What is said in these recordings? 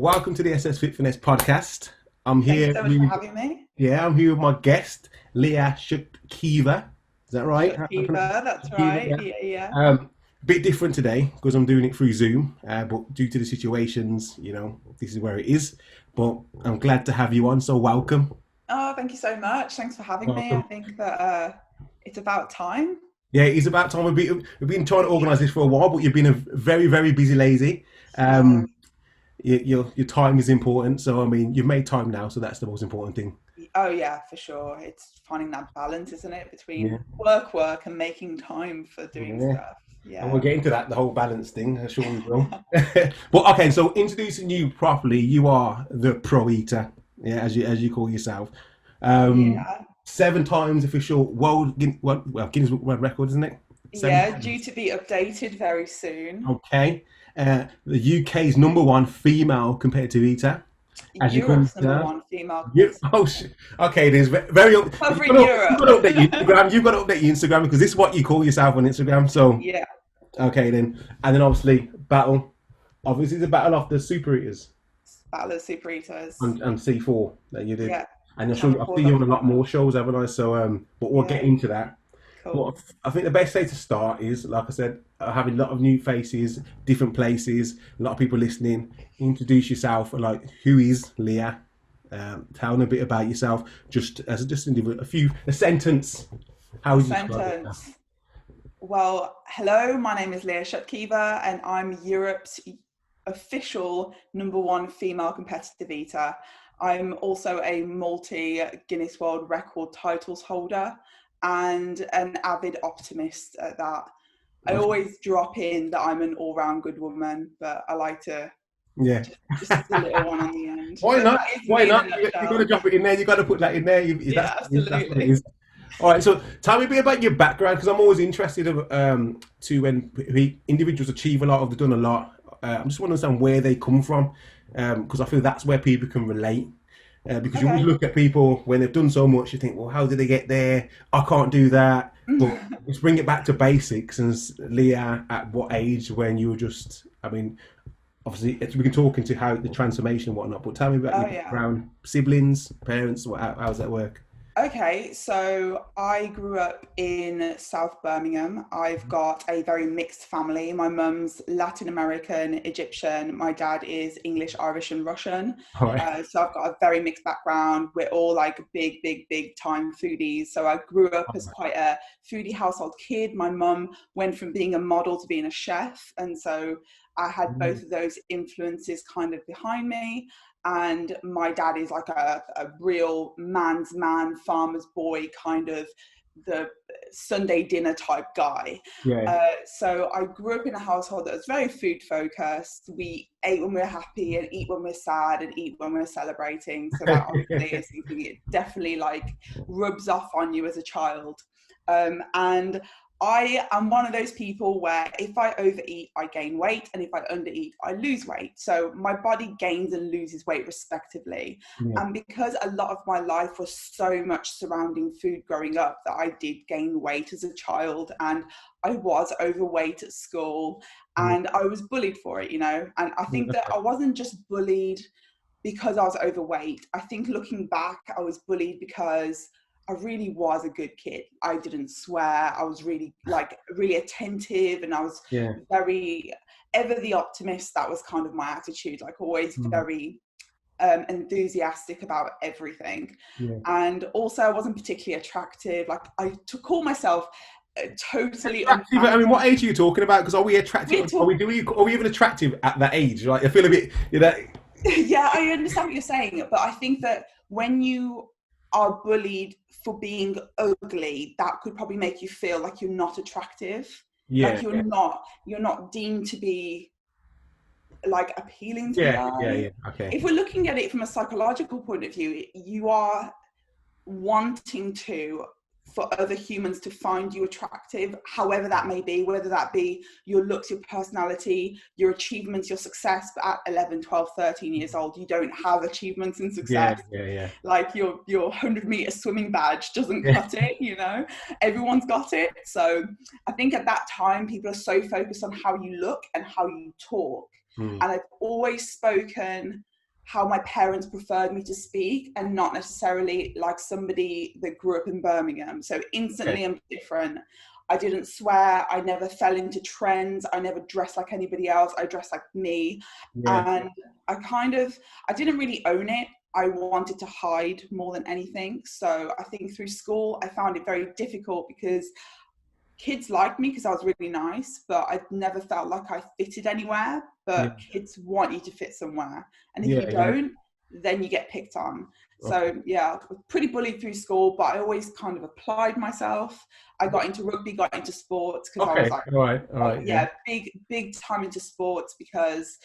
Welcome to the SS-Fitfinesse Podcast. I'm Thank here you so much for having me. I'm here with my guest, Leah Shutkever. Is that right? Shutkever, that's Shutkever, right. yeah. Yeah, yeah. A bit different today because I'm doing it through Zoom, but due to the situations, this is where it is. But I'm glad to have you on, so welcome. Oh, thank you so much. Thanks for having me. I Welcome. think that it's about time. Yeah, it's about time. We've been trying to organise this for a while, but you've been a very, very busy lady. No. Your time is important, so I mean, you've made time now, so that's the most important thing. Oh, yeah, for sure. It's finding that balance, isn't it, Yeah, between work, and making time for doing yeah. stuff. And we'll Yeah. get into that, the whole balance thing. I'm sure we will. But okay, so introducing you properly, you are the pro eater, yeah, as you call yourself. Um, Yeah. 7 times official Guinness World Record, isn't it? Seven Yeah, due times. to be updated very soon. Okay. The UK's number one female competitive eater, as you can Europe's number tell. one female You, competitor. oh, okay, it is very. Covering Europe. You've got to update your Instagram. You've got to update your Instagram because this is what you call yourself on Instagram. So Yeah. okay then, and then obviously battle. Obviously, the battle of the super eaters Battle of Super Eaters. and C4 that you did, Yeah. and Channel I've 4 seen you on a lot documentary. more shows, haven't I? So but we'll get Yeah. into that. But Cool. I think the best way to start is, like I said, having a lot of new faces, different places, a lot of people listening. Introduce yourself, like who is Leah? Tell them a bit about yourself, just a sentence. How A would you describe it? sentence. Well, hello, my name is Leah Shutkever and I'm Europe's official number one female competitive eater. I'm also a multi Guinness World Record titles holder and an avid optimist at that. I Okay. always drop in that I'm an all-round good woman, but I like to Yeah. just a little one on the end. Why But not? that is Why me in a not? You got to nutshell. drop it in there. You got to put that in there. Yeah, That's what it absolutely. is. All right. So tell me a bit about your background because I'm always interested to when individuals achieve a lot or they've done a lot. I just want to understand where they come from because I feel that's where people can relate. Because you always Okay. look at people when they've done so much, you think, well, how did they get there? I can't do that. But let's bring it back to basics. And Leah, at what age when you were just, I mean, obviously we can talk into how the transformation and whatnot, but tell me about Oh your yeah. background, siblings, parents, how does that work? Okay, so I grew up in South Birmingham. I've got a very mixed family. My mum's Latin American, Egyptian. My dad is English, Irish, and Russian. All right. So I've got a very mixed background. We're all like big time foodies. So I grew up as quite a foodie household kid. My mum went from being a model to being a chef. And so I had both of those influences kind of behind me. And my dad is like a real man's man, farmer's boy, kind of the Sunday dinner type guy. Yeah. So I grew up in a household that was very food focused. We ate when we're happy and eat when we're sad and eat when we're celebrating. So that obviously is something it definitely like rubs off on you as a child. And I am one of those people where if I overeat, I gain weight, and if I undereat, I lose weight. So my body gains and loses weight respectively. Yeah. And because a lot of my life was so much surrounding food growing up, that I did gain weight as a child, and I was overweight at school, Yeah. and I was bullied for it, And I think that Okay. I wasn't just bullied because I was overweight. I think looking back, I was bullied because I really was a good kid. I didn't swear. I was really attentive, and I was Yeah. very ever the optimist. That was kind of my attitude, like always Mm. very enthusiastic about everything. Yeah. And also I wasn't particularly attractive. Like to call myself totally Attractive. I mean, unattractive. what age are you talking about? Because are we We're attractive? talking, Are we even attractive at that age? Like, I feel a bit, yeah, I understand what you're saying, but I think that when you are bullied for being ugly, that could probably make you feel like you're not attractive, yeah, like you're not deemed to be like appealing to the yeah. eye. Okay. If we're looking at it from a psychological point of view, you are wanting for other humans to find you attractive, however that may be, whether that be your looks, your personality, your achievements, your success. But at 11, 12, 13 years old, you don't have achievements and Yeah, success. yeah. Like your 100-meter swimming badge doesn't Yeah. cut it, Everyone's got it. So I think at that time, people are so focused on how you look and how you talk And I've always spoken how my parents preferred me to speak, and not necessarily like somebody that grew up in Birmingham. So instantly I'm different. I didn't swear. I never fell into trends. I never dressed like anybody else. I dressed like me. And I didn't really own it. I wanted to hide more than anything. So I think through school, I found it very difficult because kids liked me because I was really nice, but I never felt like I fitted anywhere. But kids want you to fit somewhere. And if you don't, then you get picked on. So I was pretty bullied through school, but I always kind of applied myself. I got into rugby, got into sports because I was like, big time into sports, because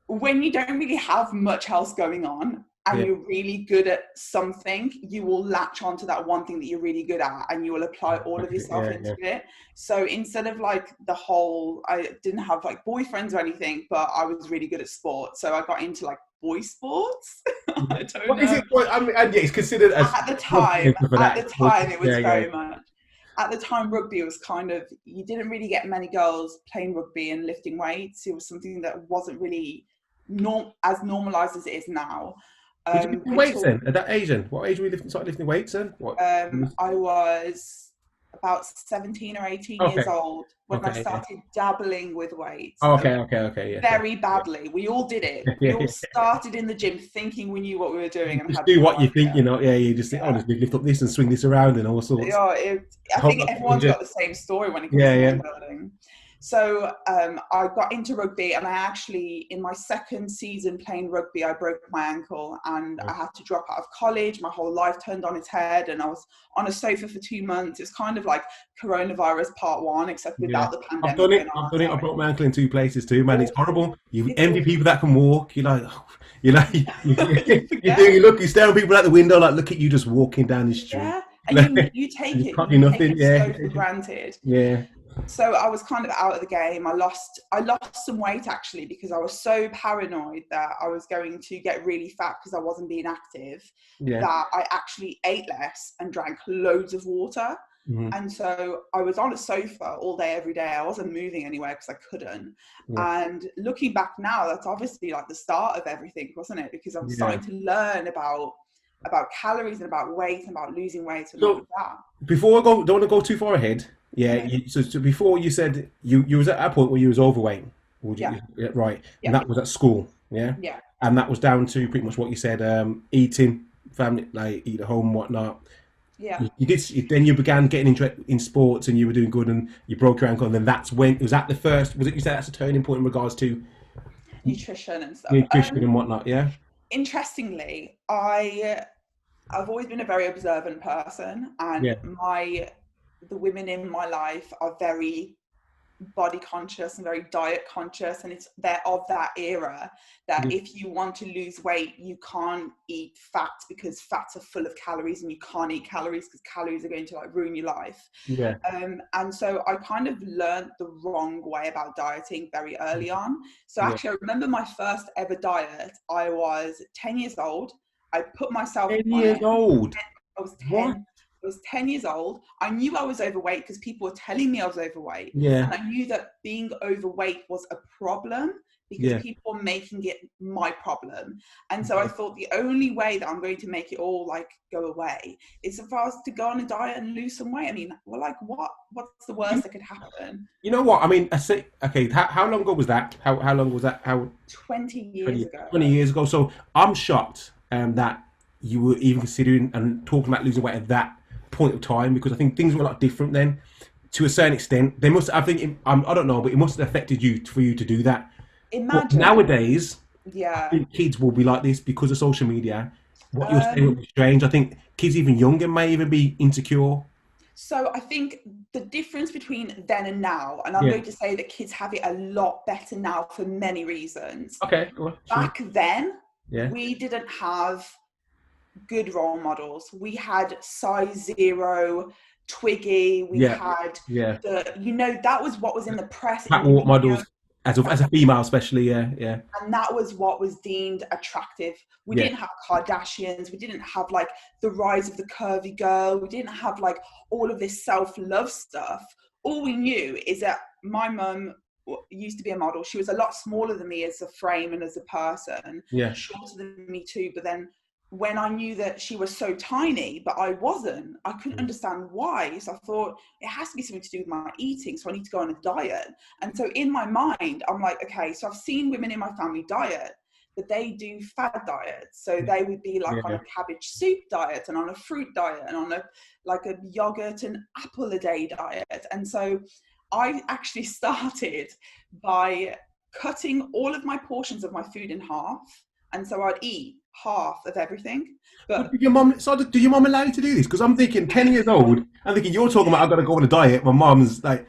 when you don't really have much else going on and you're really good at something, you will latch onto that one thing that you're really good at and you will apply all of yourself into it. So instead of like I didn't have like boyfriends or anything, but I was really good at sports. So I got into like boy sports. I don't know. Is it? I mean, it's considered as at the time it was very much. At the time, rugby was kind of, you didn't really get many girls playing rugby and lifting weights. It was something that wasn't really as normalized as it is now. Did you lift weights then at that age? Then what age were you started lifting weights then? I was about 17 or 18 years old when I started dabbling with weights. Very badly. We all did it. We all started in the gym thinking we knew what we were doing. And just do what you think, you know. You just think, just lift up this and swing this around and all sorts. I think everyone's got the same story when it comes to bodybuilding. So I got into rugby, and I actually, in my second season playing rugby, I broke my ankle and I had to drop out of college. My whole life turned on its head, and I was on a sofa for 2 months. It's kind of like coronavirus part 1, except without the pandemic. I've done it. I broke my ankle in 2 places too, man. It's horrible. You envy people that can walk. You're like, you stare at people out the window, like, look at you just walking down the street. Yeah, and you take it. Can't do nothing. So for granted. Yeah. So I was kind of out of the game. I lost some weight actually, because I was so paranoid that I was going to get really fat because I wasn't being active, that I actually ate less and drank loads of water. And so I was on a sofa all day, every day. I wasn't moving anywhere because I couldn't. And looking back now, that's obviously like the start of everything, wasn't it? Because I'm starting to learn about calories and about weight and about losing weight and all of that. Before I go, don't want to go too far ahead. So before you said you was at a point where you was overweight. Right. And that was at school. Yeah. And that was down to pretty much what you said, eating, family, like eat at home and whatnot. Then you began getting interested in sports and you were doing good and you broke your ankle, and then that's when, you said that's a turning point in regards to nutrition and stuff. And whatnot, Interestingly, I've always been a very observant person, and the women in my life are very body conscious and very diet conscious, and they're of that era that if you want to lose weight, you can't eat fat because fats are full of calories, and you can't eat calories because calories are going to like ruin your life. And so I kind of learned the wrong way about dieting very early on. So actually I remember my first ever diet. I was 10 years old. I put myself 10 years old. I was 10. What? I was 10 years old. I knew I was overweight because people were telling me I was overweight. And I knew that being overweight was a problem because people were making it my problem. And so I thought the only way that I'm going to make it all like go away is if I was to go on a diet and lose some weight. I mean, well, like what's the worst that could happen? You know what? I mean, how long ago was that? How long was that? 20 years ago. 20 years ago. So I'm shocked that you were even considering and talking about losing weight at that point of time, because I think things were a lot different then to a certain extent. They must, I don't know, but it must have affected you for you to do that. Imagine but nowadays, I think kids will be like this because of social media. What you're saying will be strange. I think kids even younger may even be insecure. So I think the difference between then and now, and I'm going to say that kids have it a lot better now for many reasons. Back then, we didn't have good role models. We had size 0, Twiggy. We had that was what was in the press. Catwalk models, as a female, especially, And that was what was deemed attractive. We didn't have Kardashians. We didn't have like the rise of the curvy girl. We didn't have like all of this self-love stuff. All we knew is that my mum used to be a model. She was a lot smaller than me as a frame and as a person, Yeah. shorter than me too. But then when I knew that she was so tiny, but I wasn't, I couldn't understand why. So I thought it has to be something to do with my eating. So I need to go on a diet. And so in my mind, I'm like, okay, so I've seen women in my family diet, but they do fad diets. So they would be like on a cabbage soup diet and on a fruit diet and on a yogurt and apple a day diet. And so I actually started by cutting all of my portions of my food in half. And so I'd eat half of everything. But do your mum allow you to do this? Because I'm thinking 10 years old, I'm thinking you're talking about I've got to go on a diet. My mum's like,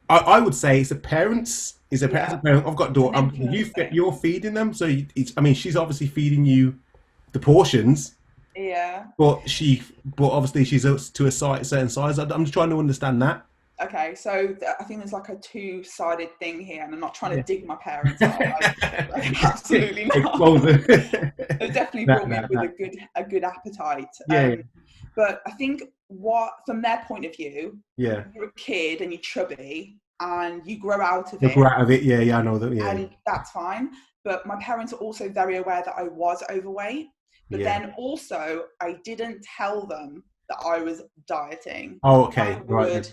I would say it's a parent's. It's a parent. I've got a daughter. You're feeding them, so she's obviously feeding you the portions. Yeah. But obviously she's to a certain size. I'm just trying to understand that. Okay, so I think there's like a two-sided thing here, and I'm not trying to dig my parents out. Absolutely not. They definitely brought me up with a good appetite. But I think from their point of view, you're a kid and you're chubby and you grow out of it. Grow out of it, I know that. Yeah, and that's fine. But my parents are also very aware that I was overweight. But then also, I didn't tell them that I was dieting. Oh, okay, right.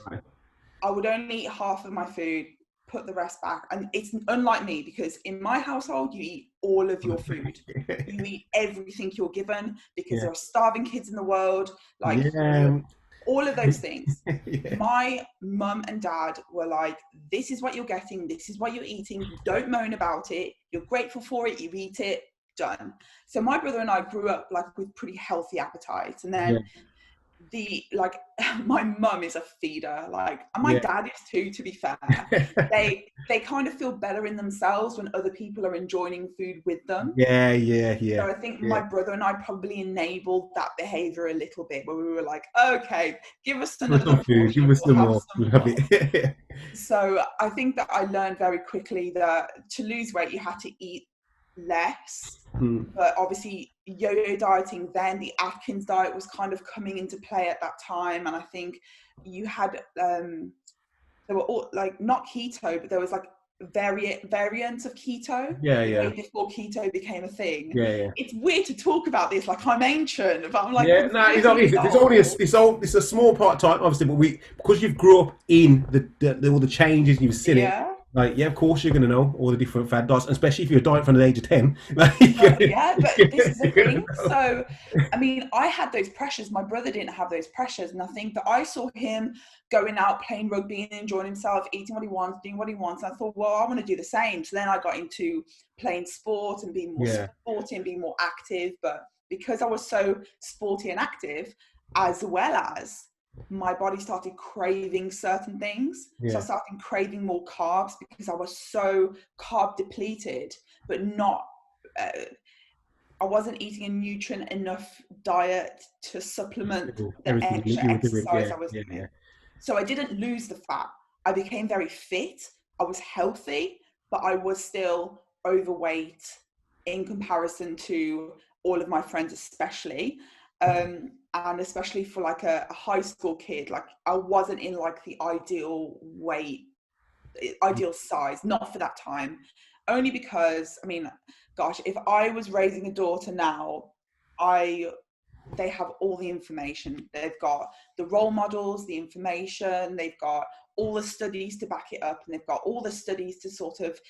I would only eat half of my food, put the rest back. And it's unlike me, because in my household, you eat all of your food. You eat everything you're given, because there are starving kids in the world. All of those things. My mum and dad were like, this is what you're getting. This is what you're eating. Don't moan about it. You're grateful for it. You eat it. Done. So my brother and I grew up with pretty healthy appetites. And then my mum is a feeder, and my dad is too, to be fair. they kind of feel better in themselves when other people are enjoying food with them. So I think my brother and I probably enabled that behavior a little bit, where we were like, okay, give us another food, give us some more. So I think that I learned very quickly that to lose weight you had to eat less. But obviously yo-yo dieting, then the Atkins diet was kind of coming into play at that time, and I think you had there were all not keto, but there was variants of keto way before keto became a thing. It's weird to talk about this like I'm ancient, but I'm like, it's a small part of time, obviously, but because you've grew up in all the changes, you've seen it. Of course you're going to know all the different fad diets, especially if you're a diet from the age of 10. But this is the thing. So, I mean, I had those pressures. My brother didn't have those pressures. And I think that I saw him going out, playing rugby and enjoying himself, eating what he wants, doing what he wants. And I thought, well, I want to do the same. So then I got into playing sport and being more sporty and being more active. But because I was so sporty and active, as well as my body started craving certain things. So I started craving more carbs because I was so carb depleted, but not I wasn't eating a nutrient enough diet to supplement the extra exercise I was doing. So I didn't lose the fat. I became very fit. I was healthy, but I was still overweight in comparison to all of my friends, especially. And especially for a high school kid, I wasn't in the ideal weight, ideal size, not for that time. Only because, I mean, gosh, if I was raising a daughter now, they have all the information. They've got the role models, the information, they've got all the studies to back it up, and they've got all the studies to sort of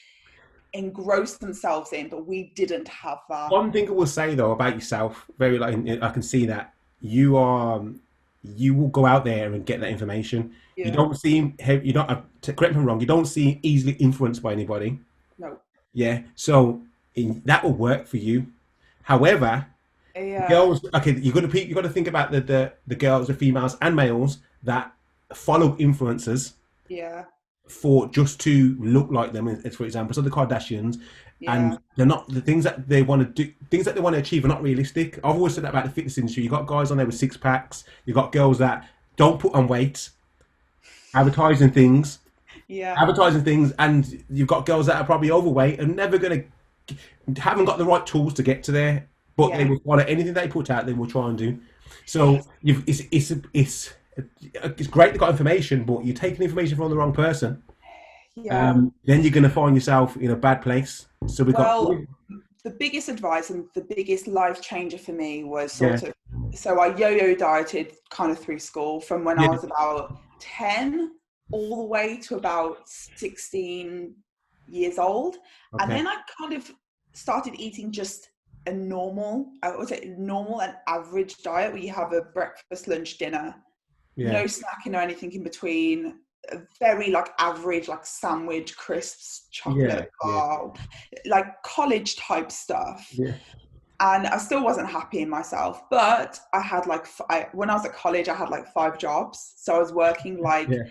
engross themselves in, but we didn't have that. One thing I will say though about yourself, I can see that you will go out there and get that information. You don't seem, correct me if I'm wrong, you don't seem easily influenced by anybody. No. So that will work for you. However, girls, you got to think about the girls, the females and males that follow influencers. For just to look like them, for example, so the Kardashians, and they're not, the things that they want to do, things that they want to achieve are not realistic. I've always said that about the fitness industry. You got guys on there with 6 packs, you got girls that don't put on weight, advertising things, and you've got girls that are probably overweight and haven't got the right tools to get to there, but they will follow anything they put out. They will try and do. So it's great to got information, but you're taking information from the wrong person. Yeah. then you're going to find yourself in a bad place. So we got, Well, the biggest advice and the biggest life changer for me was yeah, so I yo-yo dieted kind of through school from when I yeah, was about 10 all the way to about 16 years old. And okay, then I kind of started eating just a normal, I would say normal and average diet where you have a breakfast, lunch, dinner, yeah, no snacking or anything in between, a very like average, like sandwich, crisps, yeah, chocolate yeah, bar, like college type stuff. yeah, And I still wasn't happy in myself, but I had like, when I was at college, I had like 5 jobs. So I was working like yeah,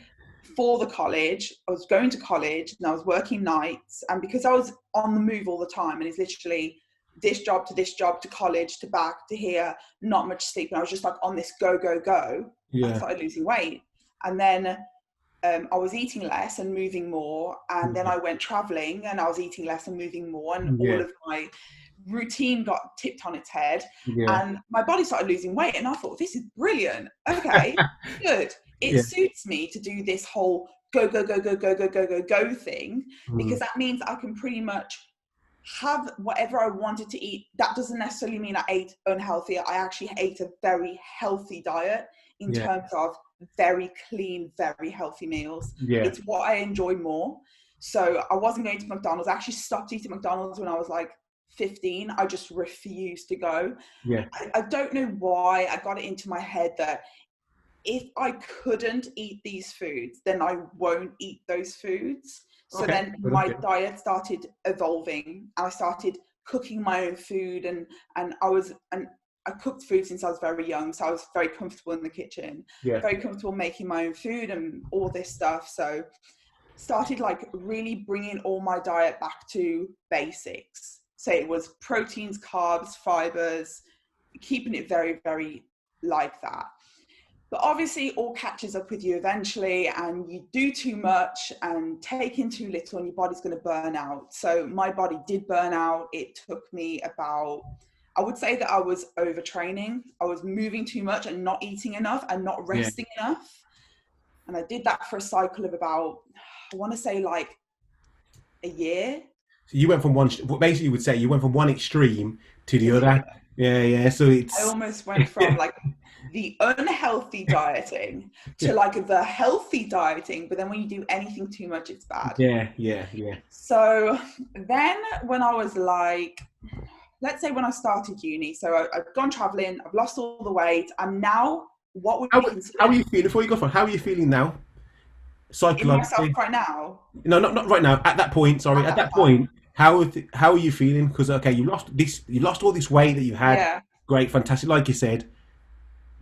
for the college, I was going to college and I was working nights. And because I was on the move all the time, and it's literally this job to this job to college to back to here, not much sleep. And I was just like on this go, go, go. I yeah, started losing weight. And then I was eating less and moving more. And then I went traveling and I was eating less and moving more. And all yeah, of my routine got tipped on its head. yeah, And my body started losing weight. And I thought, this is brilliant. Okay, good. It yeah, suits me to do this whole go, go, go, go, go, go, go, go, go thing, because that means I can pretty much have whatever I wanted to eat. That doesn't necessarily mean I ate unhealthy. I actually ate a very healthy diet in yeah, terms of very clean, very healthy meals. yeah, It's what I enjoy more. So I wasn't going to McDonald's. I actually stopped eating McDonald's when I was like 15. I just refused to go. yeah, I don't know why I got it into my head that if I couldn't eat these foods, then I won't eat those foods. So okay, then my diet started evolving. I started cooking my own food, and I cooked food since I was very young, so I was very comfortable in the kitchen, yeah, very comfortable making my own food and all this stuff. So started like really bringing all my diet back to basics. So it was proteins, carbs, fibers, keeping it very, very like that. But obviously all catches up with you eventually, and you do too much and take in too little and your body's going to burn out. So my body did burn out. It took me about, I would say that I was overtraining. I was moving too much and not eating enough and not yeah. resting enough. And I did that for a cycle of about, I want to say like a year. So you went from one, basically you would say you went from one extreme to the To the other. other. Yeah, yeah. So I it's, almost went from like the unhealthy dieting to like the healthy dieting, but then when you do anything too much, it's bad. yeah, yeah, yeah, So then when I was like, let's say when I started uni, so I've gone traveling, I've lost all the weight, and now what would How, be how are considered you feeling? Before you go for, how are you feeling now? in myself Psychologically? right now? No, not right now. At that point, sorry. At At that that time. point, how are you feeling? Because okay, you lost all this weight that you had. Yeah, Great, fantastic, like you said.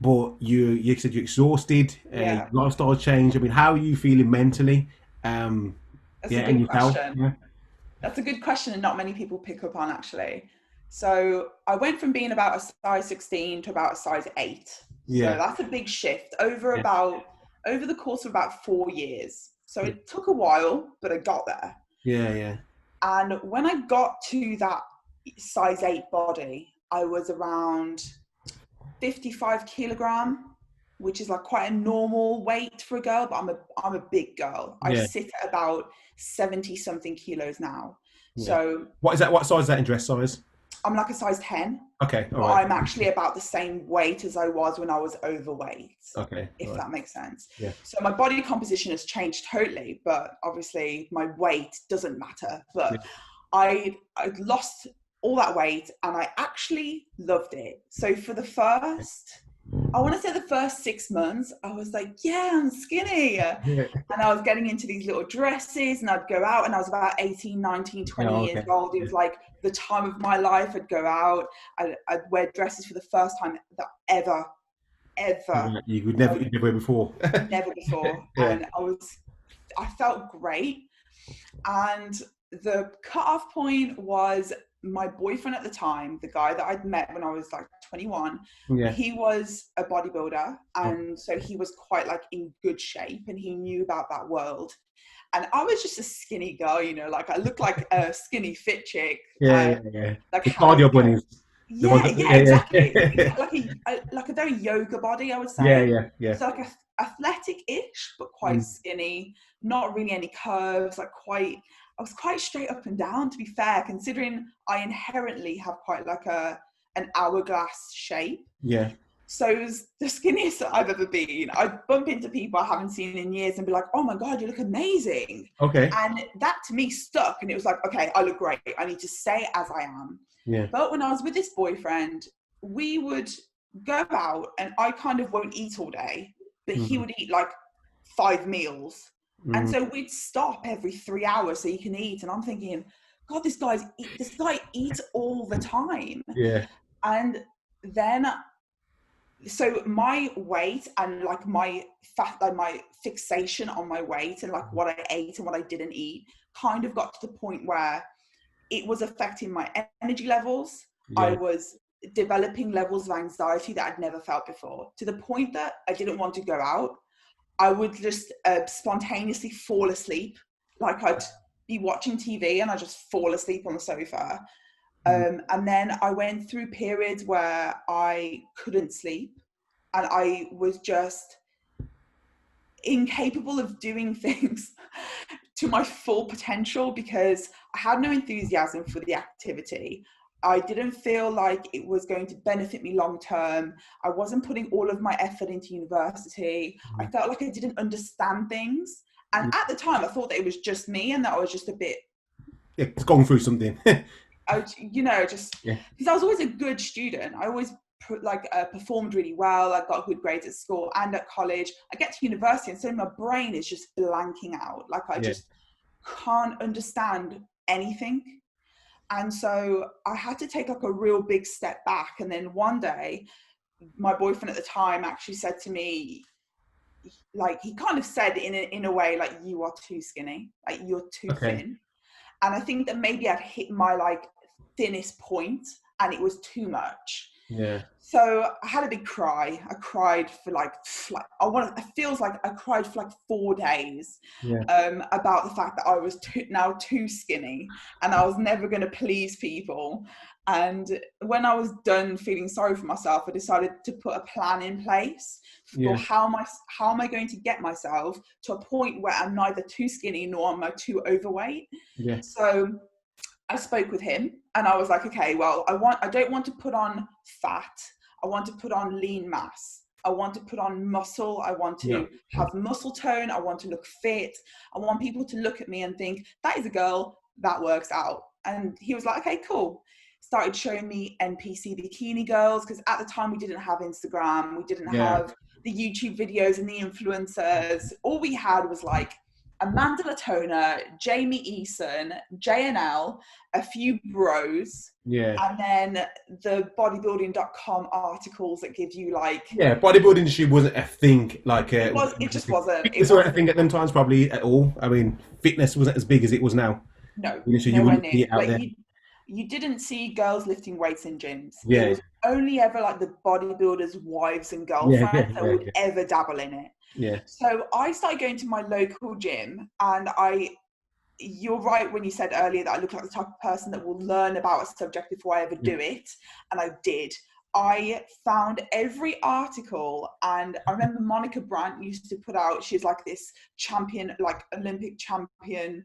But you said you're exhausted. yeah. Lifestyle change. I mean, how are you feeling mentally? That's Yeah, a and good yourself. question. Yeah, That's a good question, and not many people pick up on actually. So I went from being about a size 16 to about a size 8. So yeah, that's a big shift yeah, over the course of about 4 years. So it took a while, but I got there. yeah, yeah, And when I got to that size 8 body, I was around 55 kilogram, which is like quite a normal weight for a girl, but I'm a big girl. I yeah, sit at about 70 something kilos now. yeah. So What is that? What size is that in dress size? I'm like a size 10, Okay, all but right. I'm actually about the same weight as I was when I was overweight, Okay, if all right. that makes sense. Yeah, So my body composition has changed totally, but obviously my weight doesn't matter. yeah, But I lost all that weight and I actually loved it. So for the first, I want to say the first 6 months, I was like, yeah, I'm skinny. yeah. And I was getting into these little dresses and I'd go out, and I was about 18, 19, 20 Oh, years okay. old. It Yeah. was like the time of my life. I'd go out, I'd wear dresses for the first time that ever, Yeah, you'd never before. never before. Yeah, And I felt great. And the cutoff point was my boyfriend at the time, the guy that I'd met when I was like 21, yeah. he was a bodybuilder. Oh, And so he was quite like in good shape and he knew about that world. And I was just a skinny girl, like I looked like a skinny fit chick. yeah, yeah, yeah. Like The how, cardio bunnies. The ones yeah, that, yeah, yeah, exactly. yeah. Like a very yoga body, I would Yeah, say. yeah, yeah. So like athletic-ish, but quite skinny, not really any curves, I was quite straight up and down, to be fair, considering I inherently have quite like an hourglass shape. Yeah. So it was the skinniest I've ever been. I'd bump into people I haven't seen in years and be like, oh my God, you look amazing. Okay. And that to me stuck. And it was like, okay, I look great. I need to stay as I am. Yeah. But when I was with this boyfriend, we would go out and I kind of won't eat all day, but he would eat like 5 meals. And so we'd stop every 3 hours so he can eat. And I'm thinking, God, this guy eats all the time. Yeah. And then, so my weight and like my fixation on my weight and like what I ate and what I didn't eat kind of got to the point where it was affecting my energy levels. Yeah. I was developing levels of anxiety that I'd never felt before, to the point that I didn't want to go out. I would just spontaneously fall asleep. Like I'd be watching TV and I just fall asleep on the sofa. And then I went through periods where I couldn't sleep and I was just incapable of doing things to my full potential because I had no enthusiasm for the activity. I didn't feel like it was going to benefit me long term. I wasn't putting all of my effort into university. I felt like I didn't understand things. And at the time, I thought that it was just me and that I was just a bit... Yeah, it's going through something. because I was always a good student. I always performed really well. I got good grades at school and at college. I get to university and suddenly my brain is just blanking out. Like I just can't understand anything. And so I had to take like a real big step back. And then one day, my boyfriend at the time actually said to me, like, he kind of said in a way, like, you are too skinny, like you're too thin. And I think that maybe I'd hit my like thinnest point and it was too much. Yeah. So I had a big cry. I cried for it feels like I cried for like 4 days about the fact that I was now too skinny and I was never going to please people. And when I was done feeling sorry for myself, I decided to put a plan in place for how am I going to get myself to a point where I'm neither too skinny nor am I too overweight. Yeah. So I spoke with him and I was like, okay, well, I don't want to put on fat. I want to put on lean mass. I want to put on muscle. I want to have muscle tone. I want to look fit. I want people to look at me and think, that is a girl that works out. And he was like, okay, cool. Started showing me NPC bikini girls, because at the time we didn't have Instagram. We didn't have the YouTube videos and the influencers. All we had was like Amanda Latona, Jamie Eason, JNL, a few bros, and then the bodybuilding.com articles that give you like... Yeah, bodybuilding industry wasn't a thing. Like it just wasn't. It wasn't a thing at them times, probably, at all. I mean, fitness wasn't as big as it was now. No, so you wouldn't see it out there. You didn't see girls lifting weights in gyms. Yeah. It was only ever like the bodybuilders' wives and girlfriends that would ever dabble in it. Yeah. So I started going to my local gym, and you're right when you said earlier that I look like the type of person that will learn about a subject before I ever do it. And I did. I found every article, and I remember Monica Brandt used to put out, she's like this champion, like Olympic champion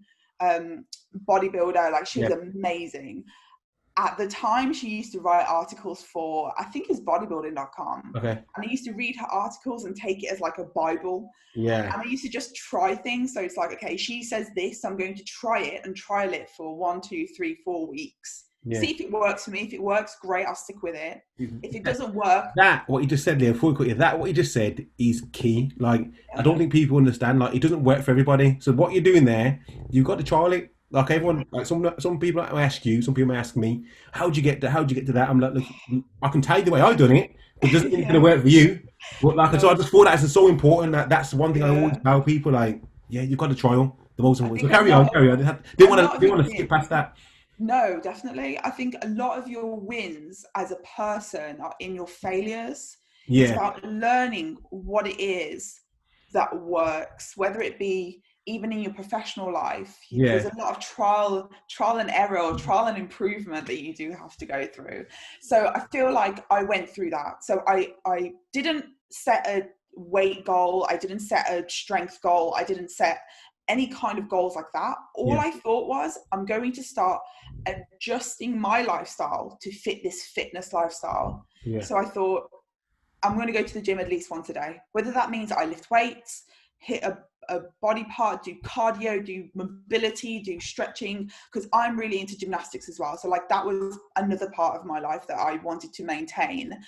bodybuilder, like she was amazing. At the time, she used to write articles for, I think it's bodybuilding.com. Okay. And I used to read her articles and take it as like a Bible. Yeah. And I used to just try things. So it's like, okay, she says this, I'm going to try it and trial it for 1, 2, 3, 4 weeks. Yeah. See if it works for me. If it works, great, I'll stick with it. If it doesn't work... What you just said there, before we cut you, what you just said is key. Like, I don't think people understand, like, it doesn't work for everybody. So what you're doing there, you've got to trial it. Like everyone, like some people may ask you, some people may ask me, how'd you get to that? I'm like, look, I can tell you the way I done it, but it doesn't mean it's gonna work for you. But like, so I just thought that is so important. That's one thing I always tell people, like, you've got to trial the most important. So carry on. They want to skip past that. No, definitely. I think a lot of your wins as a person are in your failures. Yeah. It's about learning what it is that works, whether it be even in your professional life. There's a lot of trial and error, or trial and improvement that you do have to go through. So I feel like I went through that. So I didn't set weight goal. I didn't set a strength goal. I didn't set any kind of goals like that. All I thought was, I'm going to start adjusting my lifestyle to fit this fitness lifestyle. So I thought, I'm going to go to the gym at least once a day, whether that means I lift weights, hit a body part, do cardio, do mobility, do stretching, because I'm really into gymnastics as well. So like that was another part of my life that I wanted to maintain.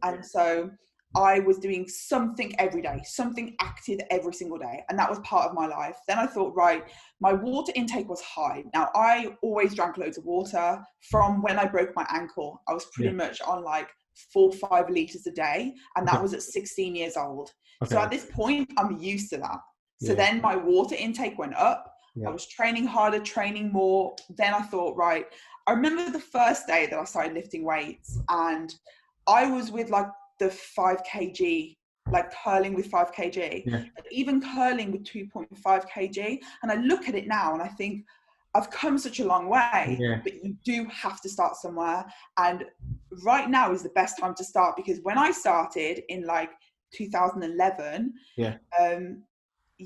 And so I was doing something every day, something active every single day. And that was part of my life. Then I thought, right, my water intake was high. Now I always drank loads of water. From when I broke my ankle, I was pretty much on like 4 or 5 liters a day. And that was at 16 years old. So at this point, I'm used to that. So then my water intake went up. I was training harder, training more. Then I thought, right, I remember the first day that I started lifting weights, and I was with like the 5 kg, like curling with 5 kg, but even curling with 2.5 kg. And I look at it now and I think, I've come such a long way, but you do have to start somewhere. And right now is the best time to start, because when I started in like 2011,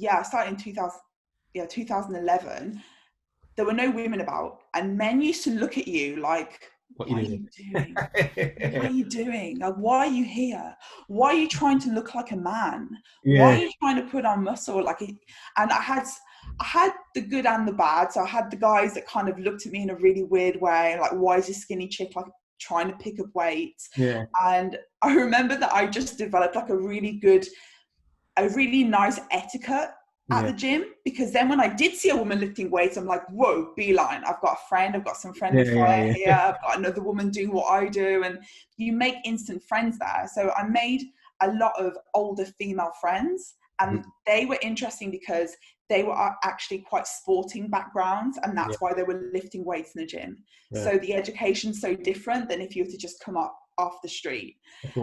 I started in 2011, there were no women about, and men used to look at you like, what are you doing? What are you doing? Like, why are you here? Why are you trying to look like a man? Why are you trying to put on muscle? And I had the good and the bad. So I had the guys that kind of looked at me in a really weird way, like, why is this skinny chick like trying to pick up weights? And I remember that I just developed like a really nice etiquette at the gym, because then when I did see a woman lifting weights, I'm like, whoa, beeline. I've got a friend, I've got some friendly fire here, I've got another woman doing what I do, and you make instant friends there. So I made a lot of older female friends, and they were interesting because they were actually quite sporting backgrounds, and that's why they were lifting weights in the gym. So the education's so different than if you were to just come up off the street.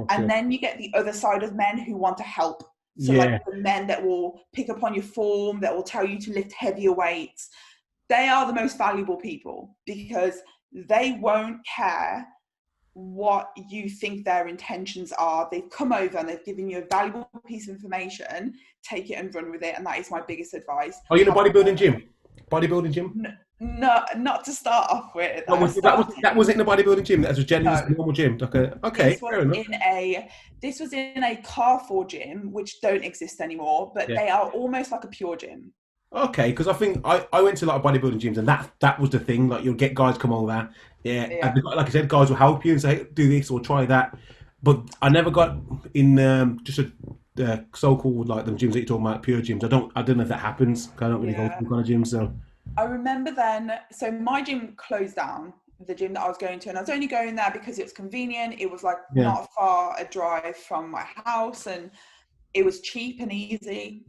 And then you get the other side of men who want to help. So like the men that will pick up on your form, that will tell you to lift heavier weights, they are the most valuable people, because they won't care what you think their intentions are. They've come over and they've given you a valuable piece of information. Take it and run with it. And that is my biggest advice. Are you in a bodybuilding gym? Bodybuilding gym? No, not to start off with. That wasn't in a bodybuilding gym. That was generally a normal gym. Okay, fair enough. This was in a Carrefour gym, which don't exist anymore, but they are almost like a pure gym. Okay, because I think I went to a lot of bodybuilding gyms, and that was the thing. Like, you'll get guys come over, and like I said, guys will help you and say, do this or try that. But I never got in just a so-called like the gyms that you're talking about, pure gyms. I don't know if that happens. I don't really go to the kind of gyms. So I remember then. So my gym closed down. The gym that I was going to, and I was only going there because it was convenient. It was like not far a drive from my house, and it was cheap and easy.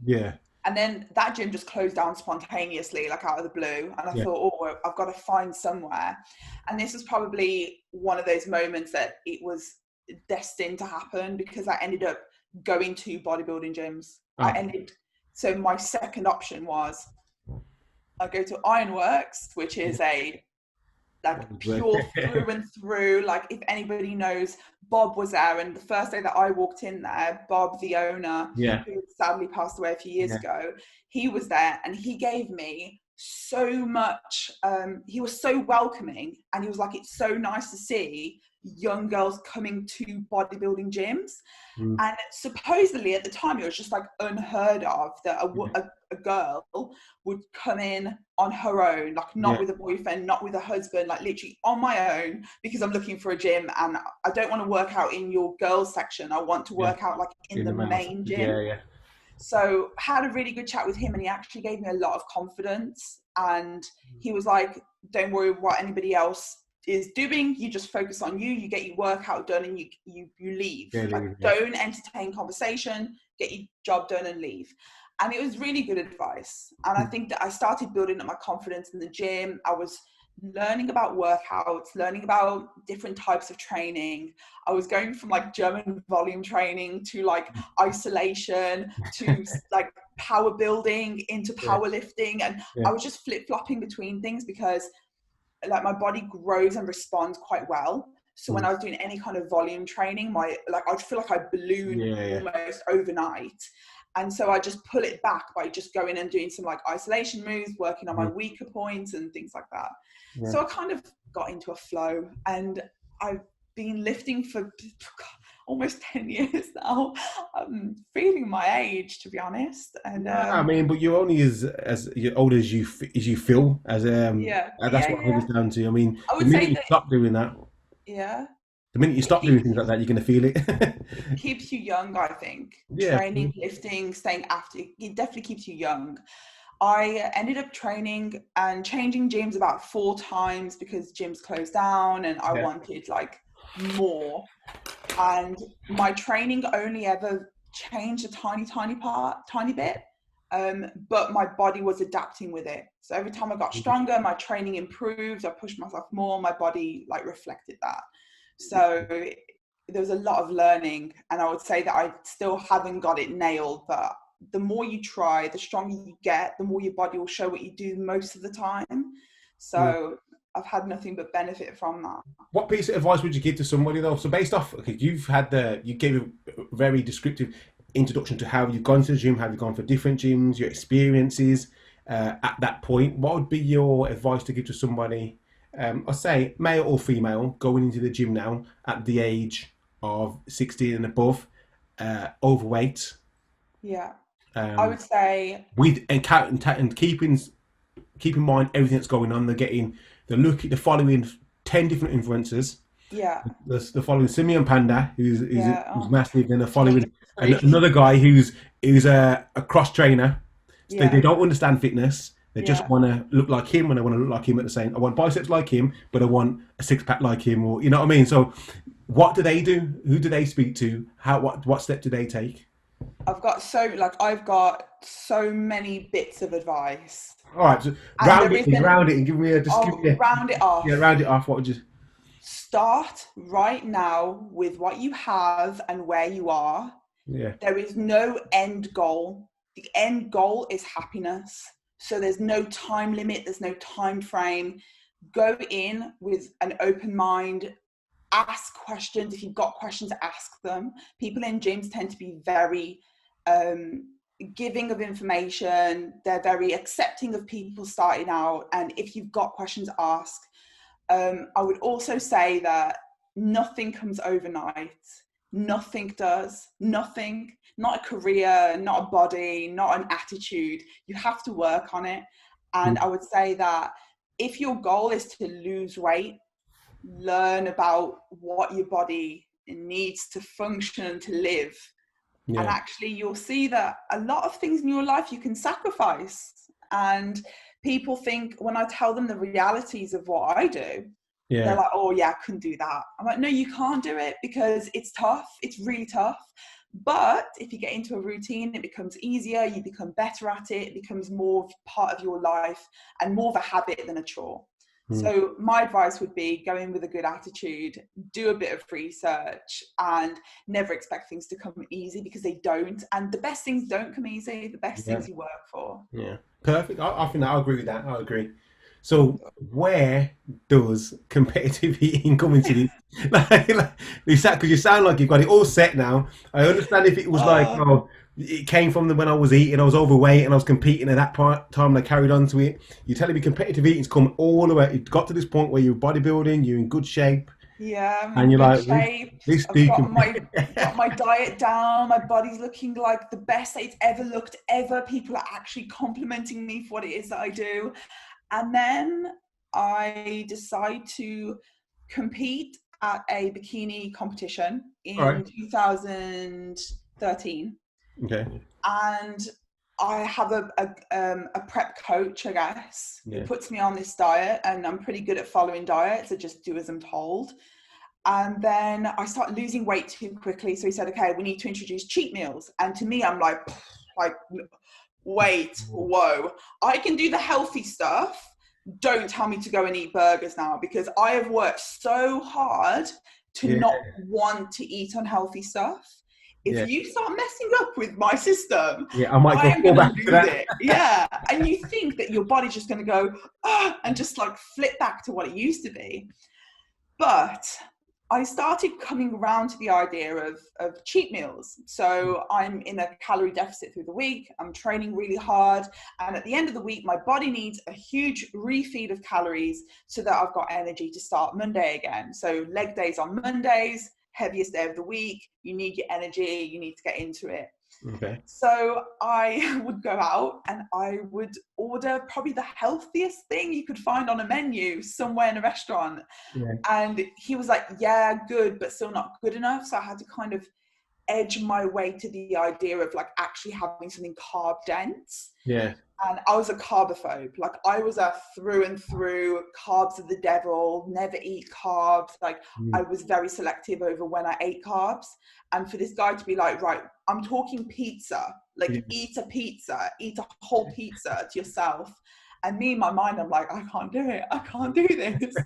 And then that gym just closed down spontaneously, like out of the blue. And I thought, oh, I've got to find somewhere. And this was probably one of those moments that it was destined to happen, because I ended up going to bodybuilding gyms. So my second option was I go to Ironworks, which is pure through and through. Like, if anybody knows, Bob was there, and the first day that I walked in there, Bob, the owner, who sadly passed away a few years ago, he was there, and he gave me so much. He was so welcoming, and he was like, it's so nice to see young girls coming to bodybuilding gyms. And supposedly at the time it was just like unheard of that a girl would come in on her own, like not with a boyfriend, not with a husband, like literally on my own, because I'm looking for a gym and I don't want to work out in your girls section. I want to work out like in the main gym. So had a really good chat with him, and he actually gave me a lot of confidence, and he was like, don't worry what anybody else is doing, you just focus on you get your workout done, and you leave. Don't entertain conversation, get your job done and leave. And it was really good advice. And I think that I started building up my confidence in the gym. I was learning about workouts, learning about different types of training. I was going from like German volume training to like isolation to like power building into powerlifting, and I was just flip-flopping between things, because like my body grows and responds quite well So when I was doing any kind of volume training, I'd feel like I ballooned almost overnight. And so I just pull it back by just going and doing some like isolation moves, working on my weaker points and things like that. Yeah. So I kind of got into a flow, and I've been lifting for almost 10 years now. I'm feeling my age, to be honest. And I mean, but you're only as old as you feel. That's what it was down to. I mean, the minute you stop doing that, the minute you stop doing things like that, you're going to feel it. It keeps you young, I think. Yeah. Training, lifting, staying active, it definitely keeps you young. I ended up training and changing gyms about 4 times because gyms closed down, and I wanted like more. And my training only ever changed a tiny bit. But my body was adapting with it. So every time I got stronger, my training improved. I pushed myself more. My body like reflected that. So there was a lot of learning, and I would say that I still haven't got it nailed, but the more you try, the stronger you get, the more your body will show what you do most of the time. So I've had nothing but benefit from that. What piece of advice would you give to somebody though? So based off, you gave a very descriptive introduction to how you've gone to the gym, how you've gone for different gyms, your experiences at that point. What would be your advice to give to somebody, I'll say male or female, going into the gym now at the age of 16 and above, overweight? Yeah. I would say and keep in mind everything that's going on. They're following 10 different influencers. Yeah. They're following Simeon Panda, who's massive, and they're following another guy who's a cross trainer. So they don't understand fitness. They just want to look like him, and they want to look like him at the same. I want biceps like him, but I want a 6-pack like him, or you know what I mean. So, what do they do? Who do they speak to? What step do they take? I've got so many bits of advice. All right, so round it and give me round it off. Yeah, round it off. What would you start right now with what you have and where you are? Yeah. There is no end goal. The end goal is happiness. So there's no time limit. There's no time frame. Go in with an open mind. Ask questions. If you've got questions, ask them. People in gyms tend to be very giving of information. They're very accepting of people starting out. And if you've got questions, ask. I would also say that nothing comes overnight. Nothing does. Nothing. Not a career, not a body, not an attitude. You have to work on it. And I would say that if your goal is to lose weight, learn about what your body needs to function, to live. And actually you'll see that a lot of things in your life you can sacrifice. And people think, when I tell them the realities of what I do, they're like, oh yeah, I couldn't do that. I'm like, no, you can't do it, because it's tough. It's really tough. But if you get into a routine, it becomes easier. You become better at it. It becomes more part of your life and more of a habit than a chore. So my advice would be go in with a good attitude, do a bit of research, and never expect things to come easy, because they don't. And the best things don't come easy. The best things you work for. Yeah, perfect. I think I agree with that. I agree. So where does competitive eating come into this? Because you sound like you've got it all set now. I understand if it was it came from when I was eating, I was overweight and I was competing at that time and I carried on to it. You're telling me competitive eating's come all the way. It got to this point where you're bodybuilding, you're in good shape. Yeah, and you're like, shape. Got my diet down. My body's looking like the best it's ever looked ever. People are actually complimenting me for what it is that I do. And then I decide to compete at a bikini competition in 2013. Okay. And I have a prep coach, I guess, who puts me on this diet, and I'm pretty good at following diets. I just do as I'm told. And then I start losing weight too quickly. So he said, okay, we need to introduce cheat meals. And to me, I'm like, wait, whoa, I can do the healthy stuff. Don't tell me to go and eat burgers now, because I have worked so hard to not want to eat unhealthy stuff. If you start messing up with my system, I might go back to that. It. And you think that your body's just going to go and just like flip back to what it used to be. But I started coming around to the idea of cheat meals. So I'm in a calorie deficit through the week. I'm training really hard. And at the end of the week, my body needs a huge refeed of calories so that I've got energy to start Monday again. So leg days on Mondays, heaviest day of the week. You need your energy. You need to get into it. Okay. So I would go out and I would order probably the healthiest thing you could find on a menu somewhere in a restaurant. Yeah. And he was like, yeah, good, but still not good enough. So I had to kind of edge my way to the idea of like actually having something carb dense. Yeah. And I was a carbophobe. Like I was a through and through carbs of the devil, never eat carbs. Like I was very selective over when I ate carbs. And for this guy to be like, right, I'm talking pizza, like eat a whole pizza to yourself. And me in my mind, I'm like, I can't do it. I can't do this.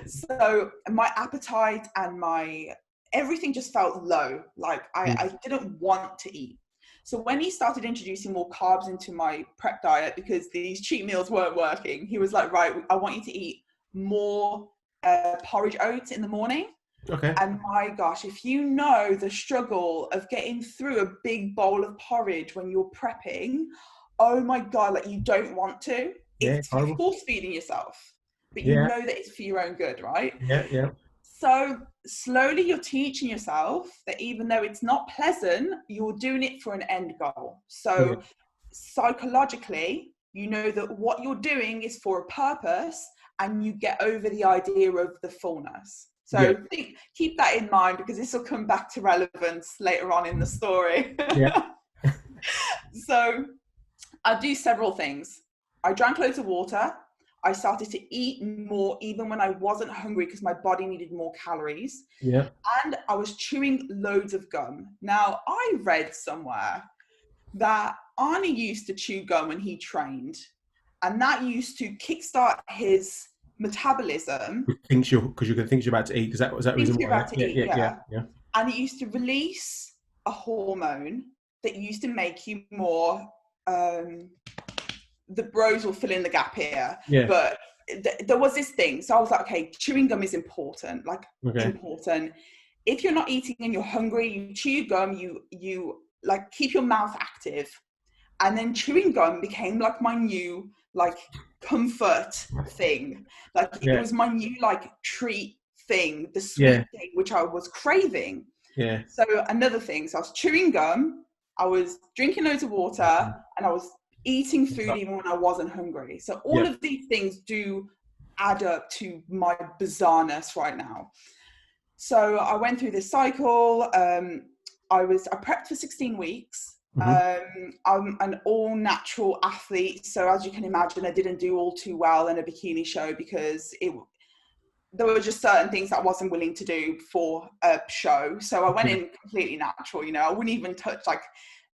So my appetite and my everything just felt low. Like I didn't want to eat. So when he started introducing more carbs into my prep diet, because these cheat meals weren't working, he was like, right, I want you to eat more porridge oats in the morning. Okay. And my gosh, if you know the struggle of getting through a big bowl of porridge when you're prepping, oh my God, like you don't want to. It's force feeding yourself, but you know that it's for your own good, right? Yeah. So slowly you're teaching yourself that even though it's not pleasant, you're doing it for an end goal. So psychologically, you know that what you're doing is for a purpose and you get over the idea of the fullness. So keep that in mind because this will come back to relevance later on in the story. So I do several things. I drank loads of water. I started to eat more even when I wasn't hungry because my body needed more calories. Yeah. And I was chewing loads of gum. Now, I read somewhere that Arnie used to chew gum when he trained, and that used to kickstart his metabolism. Because you're going to think you're about to eat. Was that reason why? About to eat, yeah. And it used to release a hormone that used to make you more... the bros will fill in the gap here, but there was this thing. So I was like, okay, chewing gum is important, important. If you're not eating and you're hungry, you chew gum, you like keep your mouth active. And then chewing gum became like my new like comfort thing. Like it was my new like treat thing, the sweet thing, which I was craving. Yeah. So another thing, so I was chewing gum, I was drinking loads of water, and I was eating food even when I wasn't hungry. So all of these things do add up to my bizarreness right now. So I went through this cycle. I prepped for 16 weeks. I'm an all natural athlete. So as you can imagine, I didn't do all too well in a bikini show because there were just certain things that I wasn't willing to do for a show. So I went in completely natural, I wouldn't even touch like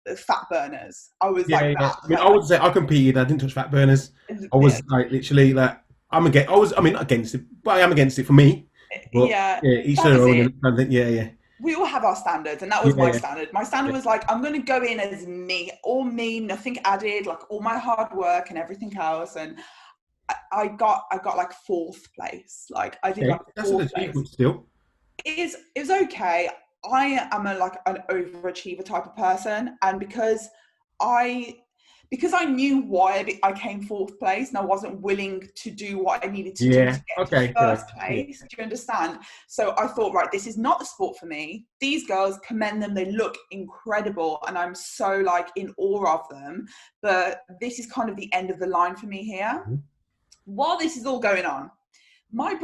the fat burners. I was that. I mean, I would say I competed. I didn't touch fat burners. I was like literally like not against it, but I am against it for me. But, each their own. We all have our standards, and that was my standard. My standard was like, I'm going to go in as me, all me, nothing added, like all my hard work and everything else. And I got like 4th place. Like I did like 4th place. Still, it was okay. I am an overachiever type of person, and because I knew why I came 4th place, and I wasn't willing to do what I needed to do to get to 1st place. Do you understand? So I thought, right, this is not the sport for me. These girls, commend them; they look incredible, and I'm so like in awe of them. But this is kind of the end of the line for me here. While this is all going on, my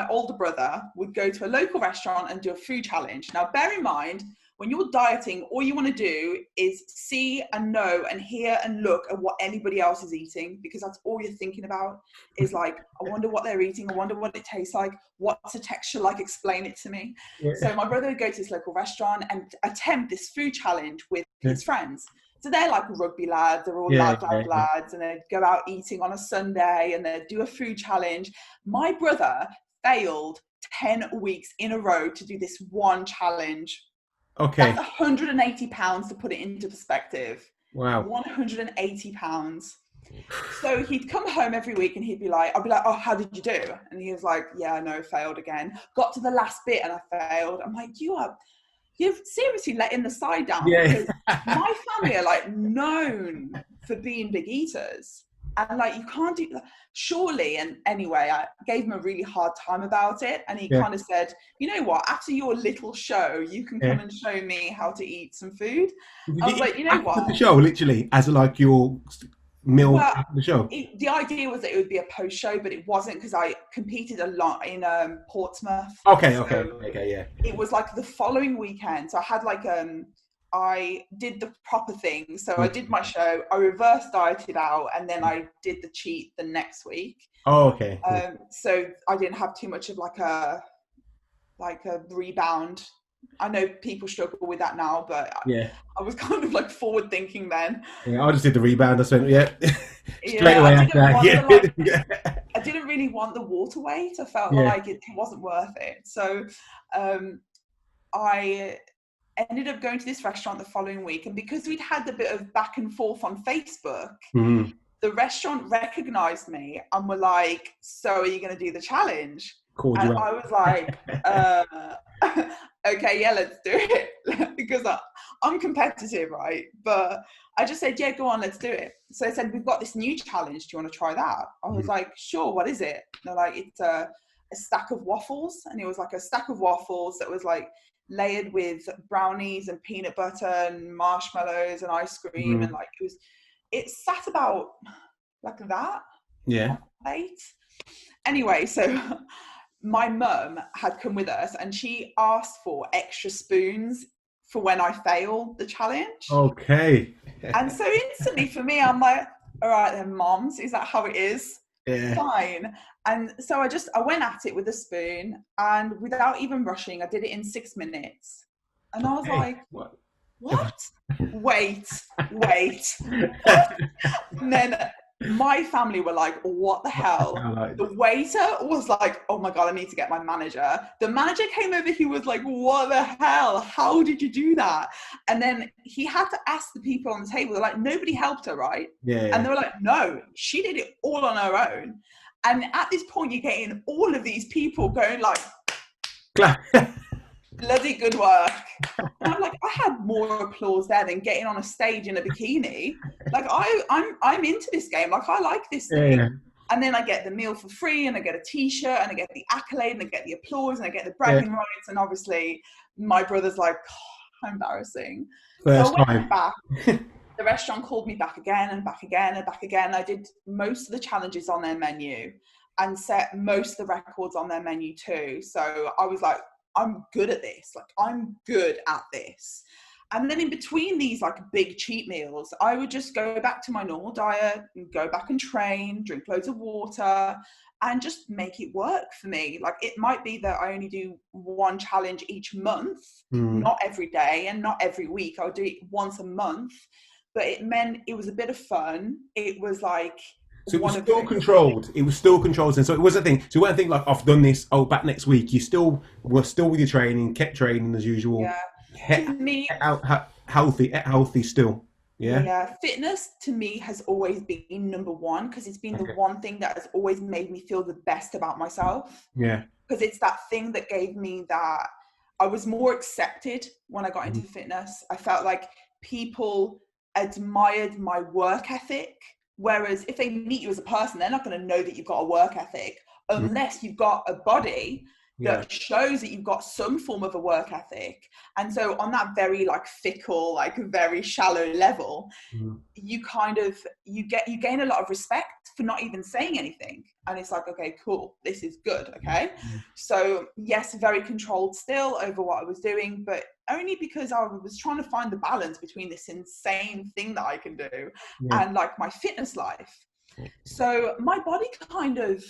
older brother, would go to a local restaurant and do a food challenge. Now, bear in mind, when you're dieting, all you want to do is see and know and hear and look at what anybody else is eating, because that's all you're thinking about is like, I wonder what they're eating. I wonder what it tastes like. What's the texture like? Explain it to me. Yeah. So my brother would go to this local restaurant and attempt this food challenge with his friends. So they're like rugby lads, they're all lads, and they'd go out eating on a Sunday and they'd do a food challenge. My brother failed 10 weeks in a row to do this one challenge. Okay. That's £180 to put it into perspective. Wow. 180 pounds. So he'd come home every week and he'd be like, I'd be like, oh, how did you do? And he was like, yeah, I know, failed again. Got to the last bit and I failed. I'm like, you've seriously letting the side down, because my family are like known for being big eaters. And like, you can't do that. Surely. And anyway, I gave him a really hard time about it. And he kind of said, you know what, after your little show, you can come and show me how to eat some food. I was like, you know what? The show, literally, as like your meal after the show. The idea was that it would be a post show, but it wasn't, because I competed a lot in Portsmouth. Okay, yeah. It was like the following weekend. So I had like I did the proper thing. So I did my show, I reverse dieted out, and then I did the cheat the next week. Oh, okay. So I didn't have too much of like a rebound. I know people struggle with that now, but I was kind of like forward thinking then. Yeah, I just did the rebound. I went, straight away after that. I didn't really want the water weight. I felt like it wasn't worth it. So I ended up going to this restaurant the following week, and because we'd had a bit of back and forth on Facebook, the restaurant recognized me and were like, so are you going to do the challenge? And I was like, okay, yeah, let's do it. Because I'm competitive, right? But I just said, yeah, go on, let's do it. So they said, we've got this new challenge. Do you want to try that? I was like, sure, what is it? And they're like, it's a stack of waffles. And it was like a stack of waffles that was like layered with brownies and peanut butter and marshmallows and ice cream. And like, it sat about like that. Yeah. Plate. Anyway, so my mum had come with us and she asked for extra spoons for when I failed the challenge. Okay. And so instantly for me, I'm like, all right then, moms, is that how it is? Yeah. Fine. And so I went at it with a spoon, and without even rushing, I did it in 6 minutes. And I was like, what? Wait. And then my family were like, what the hell? The waiter was like, oh my God, I need to get my manager. The manager came over, he was like, what the hell? How did you do that? And then he had to ask the people on the table, they're like, nobody helped her, right? Yeah. And they were like, no, she did it all on her own. And at this point, you're getting all of these people going like, bloody good work. And I'm like, I had more applause there than getting on a stage in a bikini. Like I'm into this game. Like I like this thing. Yeah. And then I get the meal for free, and I get a t-shirt, and I get the accolade, and I get the applause, and I get the bragging rights. And obviously my brother's like, oh, how embarrassing. First so I went back. The restaurant called me back again and back again and back again. I did most of the challenges on their menu and set most of the records on their menu too. So I was like, I'm good at this. Like, I'm good at this. And then in between these like big cheat meals, I would just go back to my normal diet and go back and train, drink loads of water, and just make it work for me. Like, it might be that I only do one challenge each month, not every day and not every week. I'll do it once a month, but it meant it was a bit of fun. It was like, so it was still controlled. It was still controlled, and so it was a thing. So you weren't think like, I've done this. Oh, back next week. You were still with your training, kept training as usual. Yeah. To me, healthy still. Yeah. Yeah. Fitness to me has always been number one, because it's been the one thing that has always made me feel the best about myself. Yeah. Because it's that thing that gave me that I was more accepted when I got into fitness. I felt like people admired my work ethic. Whereas if they meet you as a person, they're not going to know that you've got a work ethic unless you've got a body that shows that you've got some form of a work ethic. And so on that very like fickle, like very shallow level, you gain a lot of respect for not even saying anything. And it's like, okay, cool, this is good. Okay. So yes, very controlled still over what I was doing, but only because I was trying to find the balance between this insane thing that I can do and like my fitness life. So my body kind of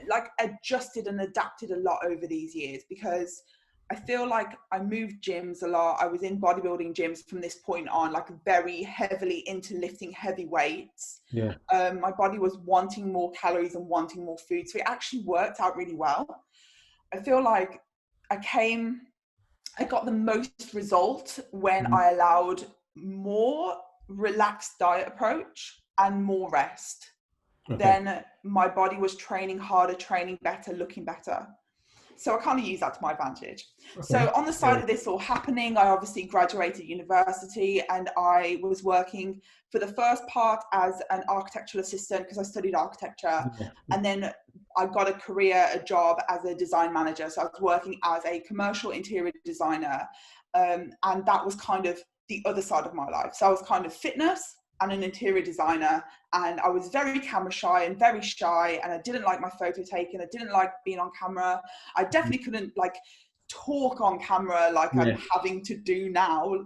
like adjusted and adapted a lot over these years, because I feel like I moved gyms a lot. I was in bodybuilding gyms from this point on, like very heavily into lifting heavy weights. Yeah. My body was wanting more calories and wanting more food. So it actually worked out really well. I feel like I got the most result when I allowed more relaxed diet approach. and more rest, then my body was training harder, training better, looking better. So I kind of use that to my advantage. So on the side of this all happening, I obviously graduated university, and I was working for the first part as an architectural assistant because I studied architecture. And then I got a job as a design manager. So I was working as a commercial interior designer. And that was kind of the other side of my life. So I was kind of fitness and an interior designer, and I was very camera shy and very shy, and I didn't like my photo taken. I didn't like being on camera. I definitely couldn't like talk on camera like I'm having to do now.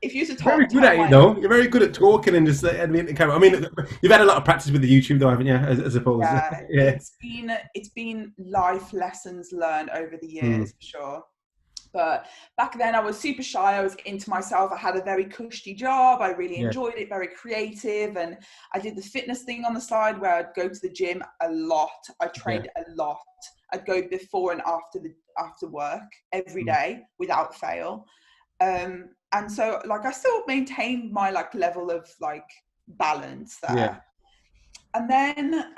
If you used to talk, very good at it though. You're very good at talking and just admitting the camera. I mean, you've had a lot of practice with the YouTube though, haven't you? I suppose. It's been life lessons learned over the years for sure. But back then I was super shy. I was into myself. I had a very cushy job. I really enjoyed it, very creative. And I did the fitness thing on the side where I'd go to the gym a lot. I trained a lot. I'd go before and after work every day without fail. And so like I still maintained my like level of like balance there. And then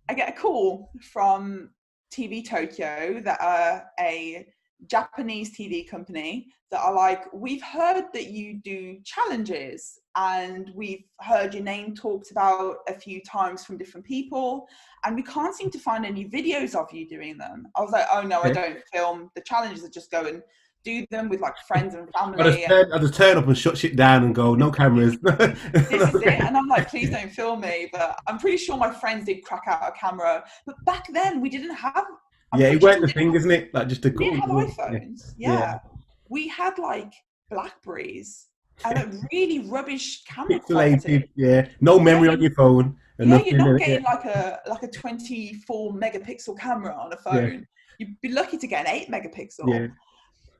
I get a call from TV Tokyo that are a Japanese TV company that are like, we've heard that you do challenges and we've heard your name talked about a few times from different people, and we can't seem to find any videos of you doing them. I was like, oh no, I don't film the challenges. I just go and do them with like friends and family. I just turn up and shut shit down and go, no cameras. This is it. And I'm like, please don't film me. But I'm pretty sure my friends did crack out a camera. But back then we didn't have. It weren't the thing, isn't it? Like just a. We didn't have iPhones. We had like Blackberries and a really rubbish camera quality. No memory on your phone. You're not getting like a 24 megapixel camera on a phone. You'd be lucky to get an 8 megapixel.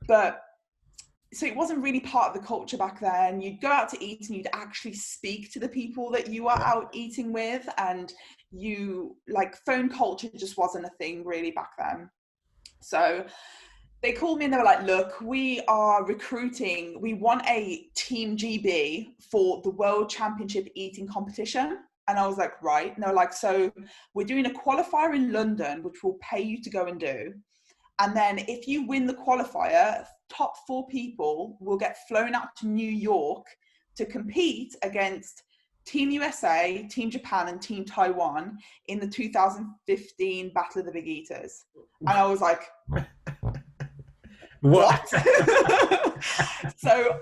But so it wasn't really part of the culture back then. You'd go out to eat and you'd actually speak to the people that you are out eating with, and you like phone culture just wasn't a thing really back then. So they called me and they were like, look, we are recruiting, we want a Team GB for the World Championship Eating Competition. And I was like, right. And they were like, so we're doing a qualifier in London, which we'll pay you to go and do. And then if you win the qualifier, top 4 people will get flown out to New York to compete against Team USA, Team Japan, and Team Taiwan in the 2015 Battle of the Big Eaters. And I was like, what? So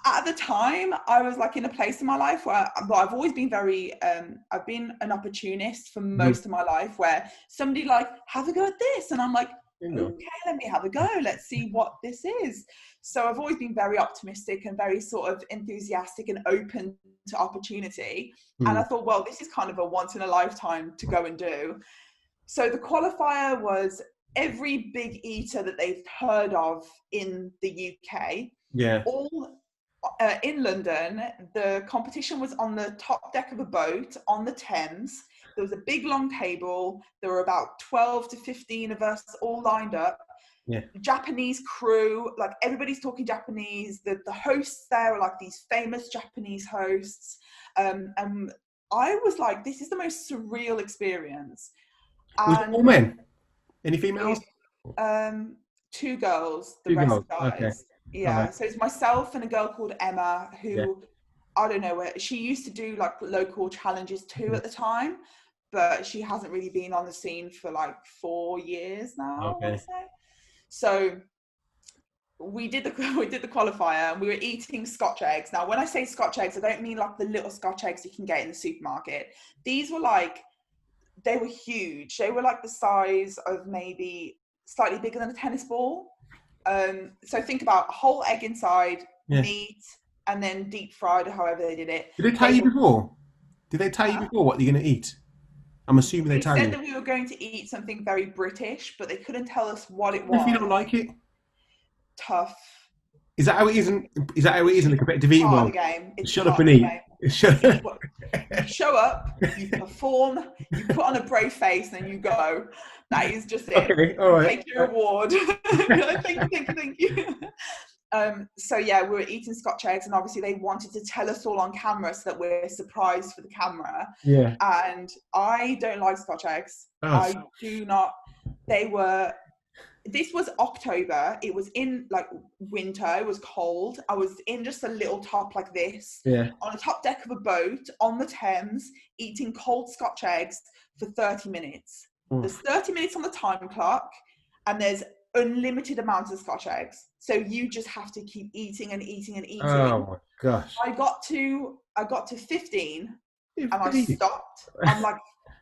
at the time, I was like in a place in my life where I've always been very, I've been an opportunist for most of my life, where somebody like, have a go at this. And I'm like, okay, let me have a go. Let's see what this is. So I've always been very optimistic and very sort of enthusiastic and open to opportunity. And I thought, well, this is kind of a once in a lifetime to go and do. So the qualifier was every big eater that they've heard of in the UK. All in London. The competition was on the top deck of a boat on the Thames. There was a big long table. There were about 12 to 15 of us all lined up. Japanese crew, like everybody's talking Japanese. The hosts there are like these famous Japanese hosts. And I was like, this is the most surreal experience. Was it all men? Any females? 2 girls, the rest guys. So it's myself and a girl called Emma who, I don't know, she used to do like local challenges too at the time, but she hasn't really been on the scene for like 4 years now, I want to say. So we did the qualifier and we were eating Scotch eggs. Now, when I say Scotch eggs, I don't mean like the little Scotch eggs you can get in the supermarket. These were like, they were huge. They were like the size of maybe slightly bigger than a tennis ball. So think about a whole egg inside, meat, and then deep fried or however they did it. Did they tell you before? Did they tell you before what you're going to eat? I'm assuming they tell you. They said that we were going to eat something very British, but they couldn't tell us what it was. If you don't like it? Tough. Is that how it is in the competitive eating world? Shut up and eat. You show up, you perform, you put on a brave face, and you go. That is just it. Okay, all right. Take your reward. Thank you. So yeah, we were eating Scotch eggs, and obviously they wanted to tell us all on camera so that we're surprised for the camera. Yeah. And I don't like Scotch eggs. Oh. I do not. This was October. It was in like winter. It was cold. I was in just a little top like this, on the top deck of a boat on the Thames, eating cold Scotch eggs for 30 minutes. There's 30 minutes on the time clock, and there's unlimited amounts of Scotch eggs. So you just have to keep eating and eating and eating. Oh my gosh. I got to 15 and I stopped.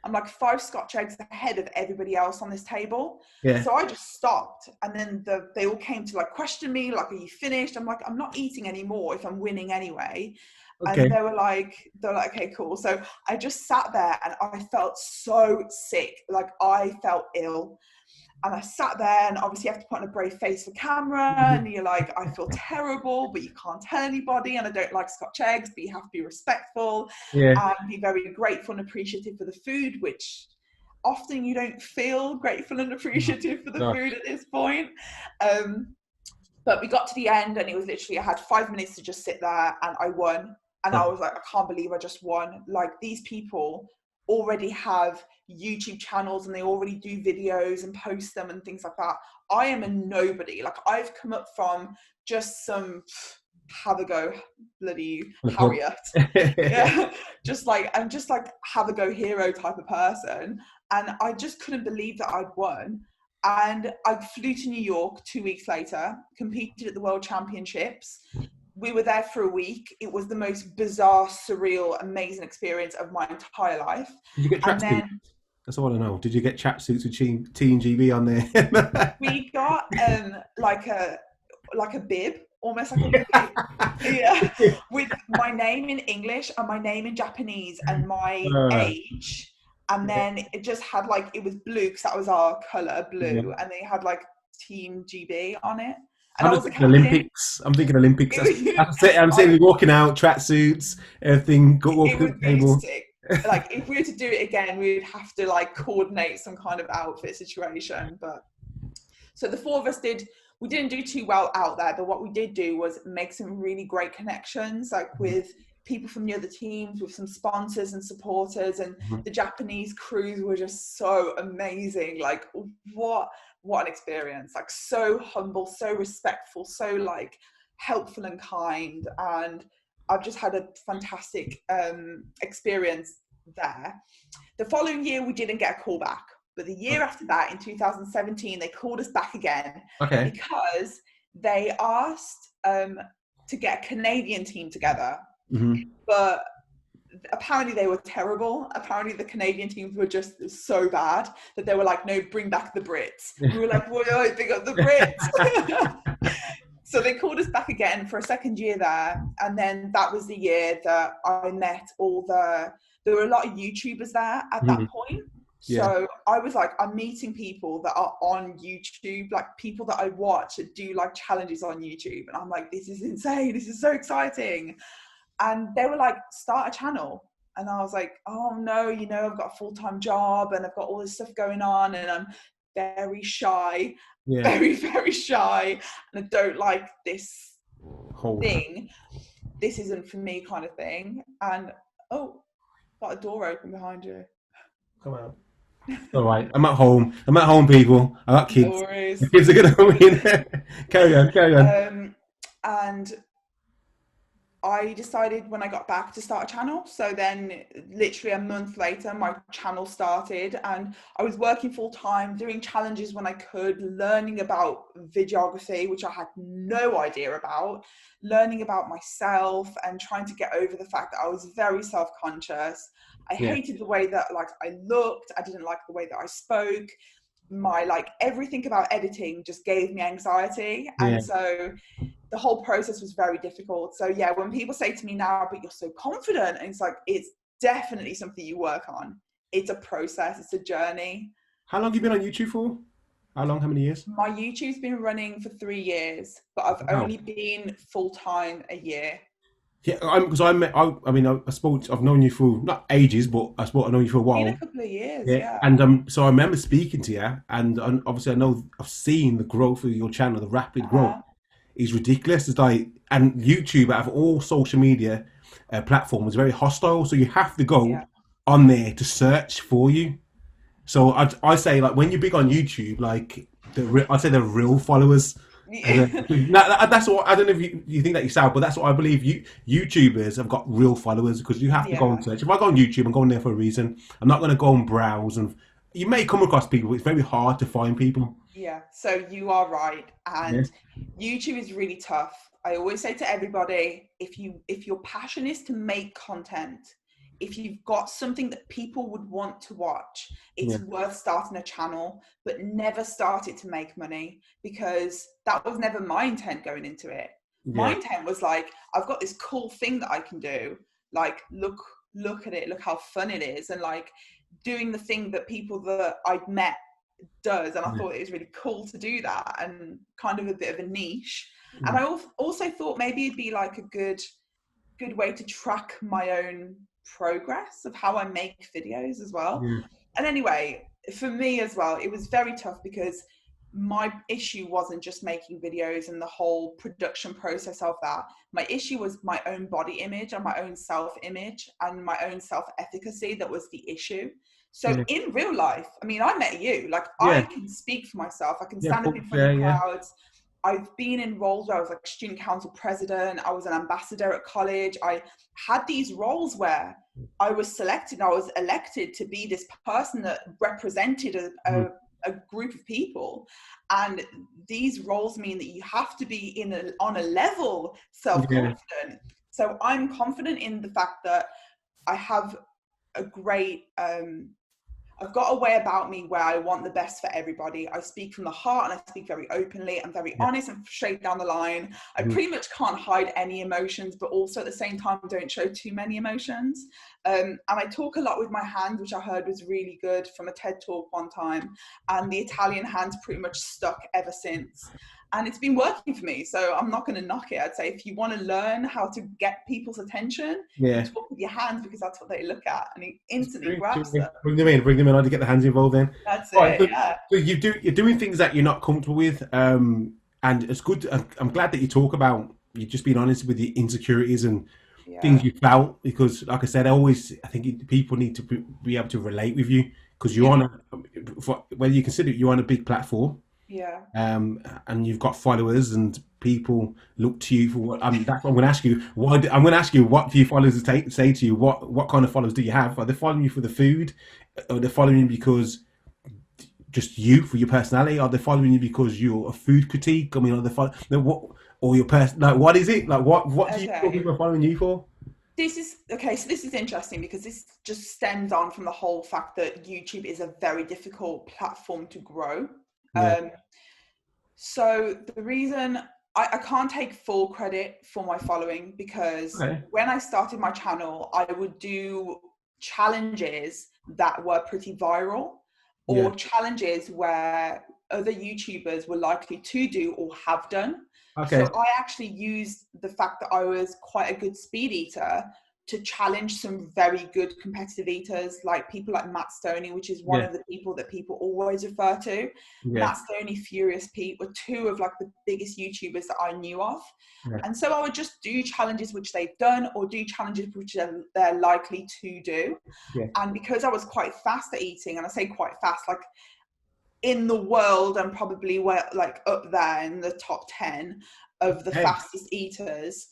I'm like 5 Scotch eggs ahead of everybody else on this table. Yeah. So I just stopped, and then they all came to like question me, like, are you finished? I'm like, I'm not eating anymore if I'm winning anyway. Okay. And they were like, okay, cool. So I just sat there and I felt so sick. Like I felt ill. And I sat there, and obviously you have to put on a brave face for camera, and you're like, I feel terrible, but you can't tell anybody, and I don't like Scotch eggs, but you have to be respectful and be very grateful and appreciative for the food, which often you don't feel grateful and appreciative for the food at this point. But we got to the end, and it was literally, I had 5 minutes to just sit there, and I won. And I was like, I can't believe I just won. Like, these people already have YouTube channels and they already do videos and post them and things like that. I am a nobody. Like, I've come up from just some have a go bloody Harriet. Yeah. I'm just like have a go hero type of person. And I just couldn't believe that I'd won. And I flew to New York 2 weeks later, competed at the World Championships. We were there for a week. It was the most bizarre, surreal, amazing experience of my entire life. Did you get tracksuits? That's all I know. Did you get tracksuits with Team GB on there? We got like a bib, almost like a bib. Yeah, with my name in English and my name in Japanese and my age. And then it just had like, it was blue because that was our colour, blue. And they had like Team GB on it. And I'm thinking Olympics. I'm saying we're walking out, tracksuits, everything. Walking to the table. Like, if we were to do it again, we'd have to like coordinate some kind of outfit situation. But so the 4 of us we didn't do too well out there, but what we did do was make some really great connections, like with people from the other teams, with some sponsors and supporters, and the Japanese crews were just so amazing. Like, what an experience. Like, so humble, so respectful, so like helpful and kind. And I've just had a fantastic experience there. The following year we didn't get a call back, but the year after that, in 2017, they called us back again because they asked to get a Canadian team together. But apparently they were terrible. Apparently the Canadian teams were just so bad that they were like, no, bring back the Brits. We were like, whoa, big up the Brits. So they called us back again for a second year there. And then that was the year that I met there were a lot of YouTubers there at that point. So I was like, I'm meeting people that are on YouTube, like people that I watch that do like challenges on YouTube. And I'm like, this is insane. This is so exciting. And they were like, start a channel. And I was like, oh no, I've got a full-time job and I've got all this stuff going on and I'm very shy, very, very shy. And I don't like this thing. This isn't for me kind of thing. And, got a door open behind you. Come out. All right, I'm at home, people. I got kids. No worries. The kids are going to win. Carry on. And I decided when I got back to start a channel. So then literally a month later, my channel started and I was working full time, doing challenges when I could, learning about videography, which I had no idea about, learning about myself and trying to get over the fact that I was very self-conscious. I hated the way that like I looked. I didn't like the way that I spoke. My like everything about editing just gave me anxiety. And so the whole process was very difficult. So when people say to me now, but you're so confident, and it's like, it's definitely something you work on. It's a process, it's a journey. How long have you been on YouTube for? How long? How many years? My YouTube's been running for 3 years, but I've only been full-time a year. Yeah, because I suppose I've known you for not ages, but I suppose I've known you for a while. Been a couple of years, And so I remember speaking to you, and obviously I've seen the growth of your channel, the rapid growth. is ridiculous. It's like, and YouTube out of all social media platforms is very hostile. So you have to go Yeah. on there to search for you. So I say, like, when you're big on YouTube, like I'd say the real followers. That's what I don't know if you think that yourself, but that's what I believe. YouTubers have got real followers because you have to go Yeah. and search. If I go on YouTube, I'm going there for a reason. I'm not going to go and browse, and you may come across people, but it's very hard to find people. Yeah, so you are right, Yeah, and YouTube is really tough. I always say to everybody, if your passion is to make content, if you've got something that people would want to watch, it's yeah, worth starting a channel, but never start it to make money, because that was never my intent going into it. My yeah, intent was like, I've got this cool thing that I can do. Like, look at it, look how fun it is, and like doing the thing that people that I'd met does, and I yeah, thought it was really cool to do that, and kind of a bit of a niche. And yeah, I also thought maybe it'd be like a good way to track my own progress of how I make videos as well. yeah, And anyway, for me as well, it was very tough because my issue wasn't just making videos and the whole production process of that. My issue was my own body image and my own self-image and my own self-efficacy. That was the issue. So yeah, in real life, I mean, I met you. Like, I yeah, can speak for myself. I can yeah, stand up in front yeah, of yeah, crowds. I've been in roles where I was like student council president. I was an ambassador at college. I had these roles where I was selected, I was elected to be this person that represented a group of people. And these roles mean that you have to be on a level yeah, self-confident. So I'm confident in the fact that I have a great I've got a way about me where I want the best for everybody. I speak from the heart and I speak very openly. I'm very yeah, honest and straight down the line. I pretty much can't hide any emotions, but also at the same time, don't show too many emotions. And I talk a lot with my hands, which I heard was really good from a TED talk one time. And the Italian hand's pretty much stuck ever since. And it's been working for me. So I'm not going to knock it. I'd say if you want to learn how to get people's attention, you yeah. talk with your hands, because that's what they look at. And it instantly True, grabs them. bring them in. I to get the hands involved then. That's Right, it, yeah. so you're doing things that you're not comfortable with, and it's good. I'm glad that you talk about you just being honest with your insecurities and Yeah. things you felt, because, like I said, I think people need to be able to relate with you because you're Yeah. on whether you consider you're on a big platform, Yeah. and you've got followers and people look to you for what. That's what I'm going to ask you. I'm going to ask you, what do your followers say to you? What kind of followers do you have? Are they following you for the food? Are they following you because just you for your personality? Are they following you because you're a food critique? I mean, are they following what, or your person? Like, what is it? Like, what do you think Okay. people are following you for? This is okay. So this is interesting because this just stems on from the whole fact that YouTube is a very difficult platform to grow. Yeah. So the reason I can't take full credit for my following, because Okay. when I started my channel, I would do challenges that were pretty viral, Yeah. or challenges where other YouTubers were likely to do or have done. Okay. So I actually used the fact that I was quite a good speed eater to challenge some very good competitive eaters, like people like Matt Stoney, which is one Yeah. of the people that people always refer to. Yeah. Matt Stoney, Furious Pete were two of like the biggest YouTubers that I knew of. Yeah. And so I would just do challenges which they've done, or do challenges which they're likely to do. Yeah. And because I was quite fast at eating, and I say quite fast, like in the world, I'm probably like up there in the top 10 of the Hey. fastest eaters.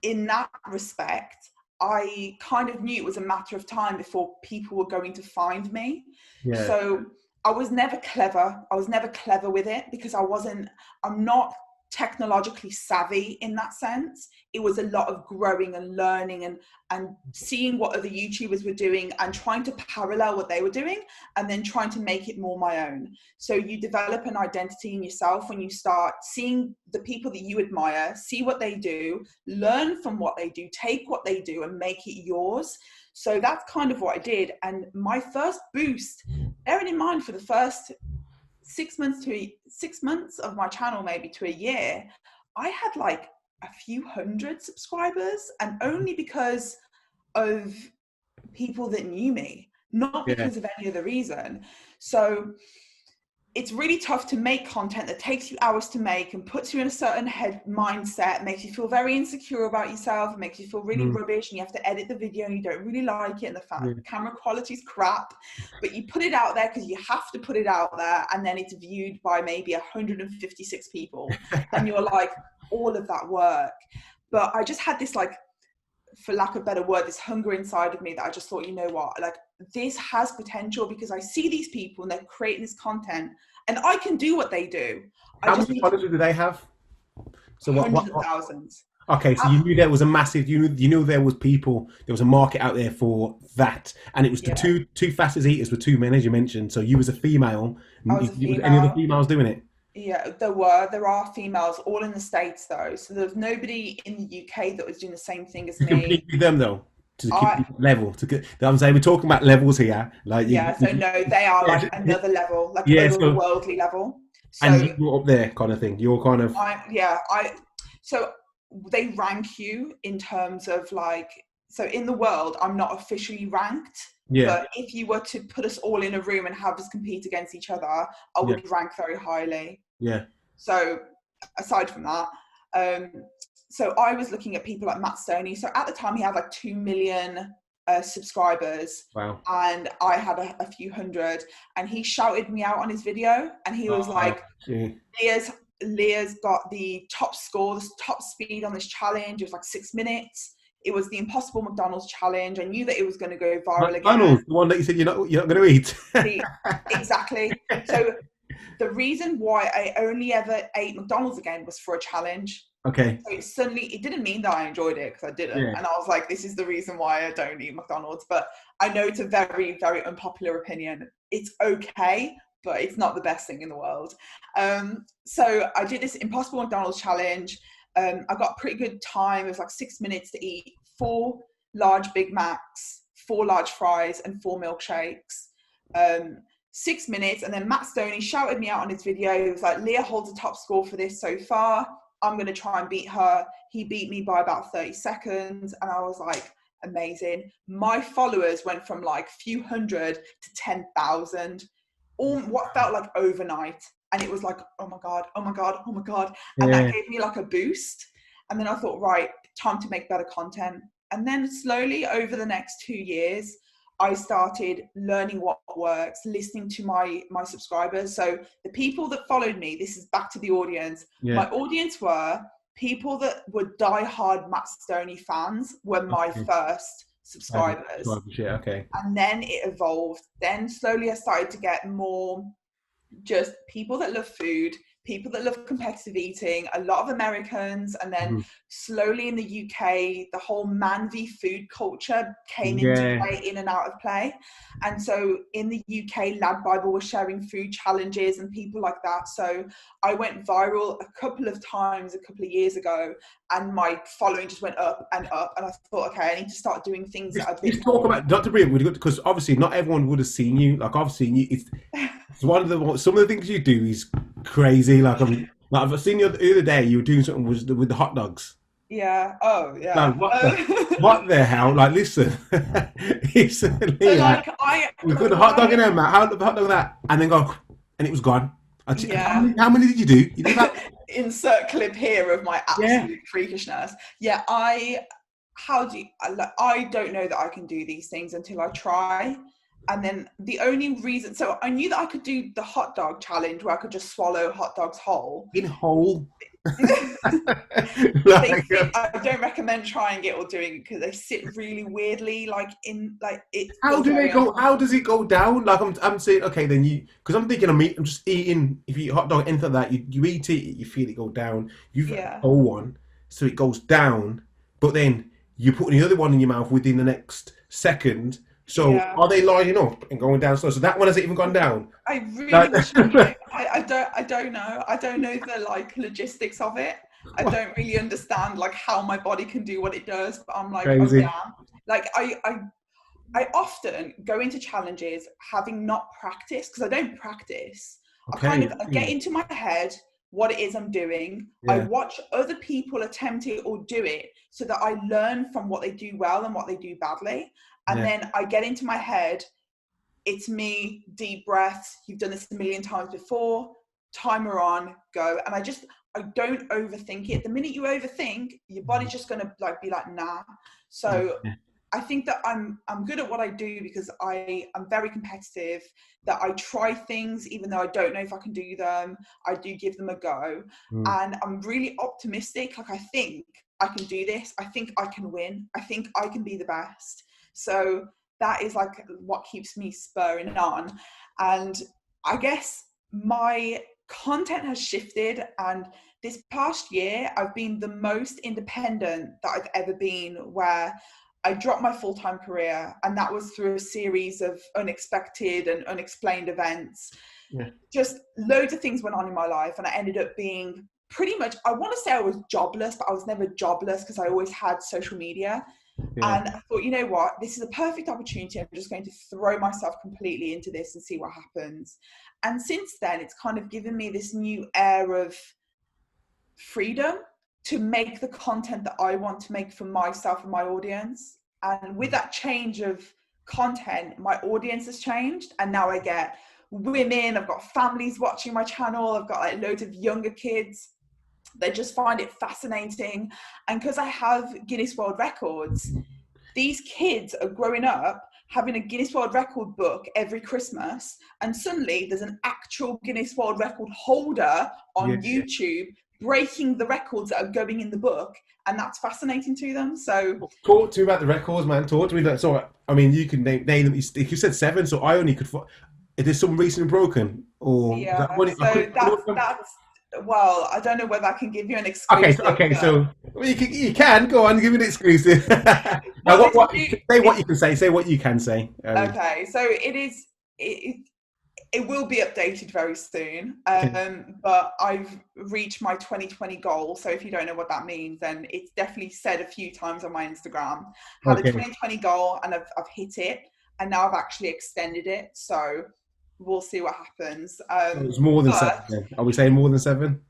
In that respect, I kind of knew it was a matter of time before people were going to find me. Yeah. So I was never clever. I was never clever with it because I'm not technologically savvy in that sense. It was a lot of growing and learning and seeing what other YouTubers were doing and trying to parallel what they were doing, and then trying to make it more my own. So you develop an identity in yourself when you start seeing the people that you admire, see what they do, learn from what they do, take what they do and make it yours. So that's kind of what I did. And my first boost, bearing in mind for the first 6 months of my channel, maybe to a year, I had like a few hundred subscribers, and only because of people that knew me, not Yeah. because of any other reason. So it's really tough to make content that takes you hours to make and puts you in a certain head mindset, makes you feel very insecure about yourself, makes you feel really rubbish, and you have to edit the video and you don't really like it, and the camera quality's crap, but you put it out there because you have to put it out there, and then it's viewed by maybe 156 people, and you're like, all of that work. But I just had this, like, for lack of a better word, this hunger inside of me that I just thought, you know what, like, this has potential, because I see these people and they're creating this content and I can do what they do. How many followers do they have? So hundreds of thousands. Okay, so you knew there was a massive, you knew there was people, there was a market out there for that, and it was the two fastest eaters were two men, as you mentioned. So you was a female. I was a female. Was any other females doing it? Yeah, there are females, all in the States though. So there's nobody in the UK that was doing the same thing as me. To compete with them though, to keep level. I'm saying we're talking about levels here. Like so no, they are like another level, like a worldly level. So, and you're up there, kind of thing. You're kind of. So they rank you in terms of like. So in the world, I'm not officially ranked. Yeah. But if you were to put us all in a room and have us compete against each other, I would rank very highly. Yeah. So aside from that, so I was looking at people like Matt Stoney. So at the time he had like 2 million subscribers. Wow. And I had a few hundred, and he shouted me out on his video, and he was like, Leah's got the top score, the top speed on this challenge. It was like 6 minutes. It was the Impossible McDonald's challenge. I knew that it was going to go viral McDonald's, again. The one that you said you're not going to eat. Exactly. So the reason why I only ever ate McDonald's again was for a challenge. Okay. So it didn't mean that I enjoyed it, because I didn't. Yeah. And I was like, this is the reason why I don't eat McDonald's. But I know it's a very, very unpopular opinion. It's okay, but it's not the best thing in the world. So I did this Impossible McDonald's challenge. I got a pretty good time. It was like 6 minutes to eat 4 large Big Macs, 4 large fries, and 4 milkshakes. 6 minutes, and then Matt Stoney shouted me out on his video. He was like, Leah holds the top score for this so far. I'm going to try and beat her. He beat me by about 30 seconds, and I was like, amazing. My followers went from like few hundred to 10,000, what felt like overnight. And it was like, oh my God. And that gave me like a boost. And then I thought, right, time to make better content. And then slowly over the next 2 years, I started learning what works, listening to my subscribers. So the people that followed me, this is back to the audience. Yeah. My audience were people that were diehard Matt Stoney fans, were my first subscribers. Okay. And then it evolved. Then slowly I started to get more just people that love food, people that love competitive eating, a lot of Americans, and then slowly in the UK, the whole man v food culture came into play, in and out of play. And so in the UK, Lad Bible was sharing food challenges and people like that. So I went viral a couple of times a couple of years ago, and my following just went up and up. And I thought, okay, I need to start doing things that I've been. Let's talk about Dr. Brilliant, because obviously not everyone would have seen you. Like I've seen you. It's some of the things you do is crazy. Like I've seen you the other day. You were doing something with the hot dogs. Yeah. Oh, yeah. Like, what the hell? Like, listen. It's Leah. We put the hot dog in there, Matt. How the hot dog that, and then go, and it was gone. How many did you do? You did that? Insert clip here of my absolute freakishness. Yeah. I don't know that I can do these things until I try. And then the only reason, so I knew that I could do the hot dog challenge where I could just swallow hot dogs whole. In whole? I don't recommend trying it or doing it because they sit really weirdly, like in like it. How do they go? How does it go down? Like I'm saying, okay, then because I'm thinking I'm just eating. If you eat hot dog, anything like that, you eat it, you feel it go down. You've got a whole one, so it goes down, but then you put the other one in your mouth within the next second. So are they lining up and going down slow? So that one hasn't even gone down. I really wish I don't know. I don't know the like logistics of it. I don't really understand like how my body can do what it does. But I'm like, crazy. Oh yeah. Like I often go into challenges having not practiced, because I don't practice. Okay. I get into my head what it is I'm doing. I watch other people attempt it or do it so that I learn from what they do well and what they do badly. And then I get into my head, it's me, deep breaths. You've done this a million times before. Timer on, go. And I don't overthink it. The minute you overthink, your body's just gonna like be like, nah. So I think that I'm good at what I do because I'm very competitive, that I try things even though I don't know if I can do them. I do give them a go. And I'm really optimistic. Like, I think I can do this. I think I can win. I think I can be the best. So that is like what keeps me spurring on. And I guess my content has shifted, and this past year I've been the most independent that I've ever been, where I dropped my full-time career, and that was through a series of unexpected and unexplained events. Just loads of things went on in my life, and I ended up being pretty much, I want to say I was jobless, but I was never jobless because I always had social media. And I thought, you know what, this is a perfect opportunity. I'm just going to throw myself completely into this and see what happens. And since then, it's kind of given me this new air of freedom to make the content that I want to make for myself and my audience. And with that change of content, my audience has changed. And now I get women, I've got families watching my channel, I've got like loads of younger kids. They just find it fascinating. And because I have Guinness World Records, these kids are growing up having a Guinness World Record book every Christmas. And suddenly there's an actual Guinness World Record holder on YouTube breaking the records that are going in the book. And that's fascinating to them. So talk to me about the records, man. Talk to me. So, I mean, you can name them. You said 7, so I only could... Is there some recently broken? Or that's well, I don't know whether I can give you an exclusive. Okay, so well, you can go on, give me an exclusive. Now, say what you can say. Say what you can say. Okay, so it will be updated very soon. But I've reached my 2020 goal. So if you don't know what that means, then it's definitely said a few times on my Instagram. I had a 2020 goal, and I've hit it, and now I've actually extended it. So we'll see what happens. It's more than 7. Then. Are we saying more than 7?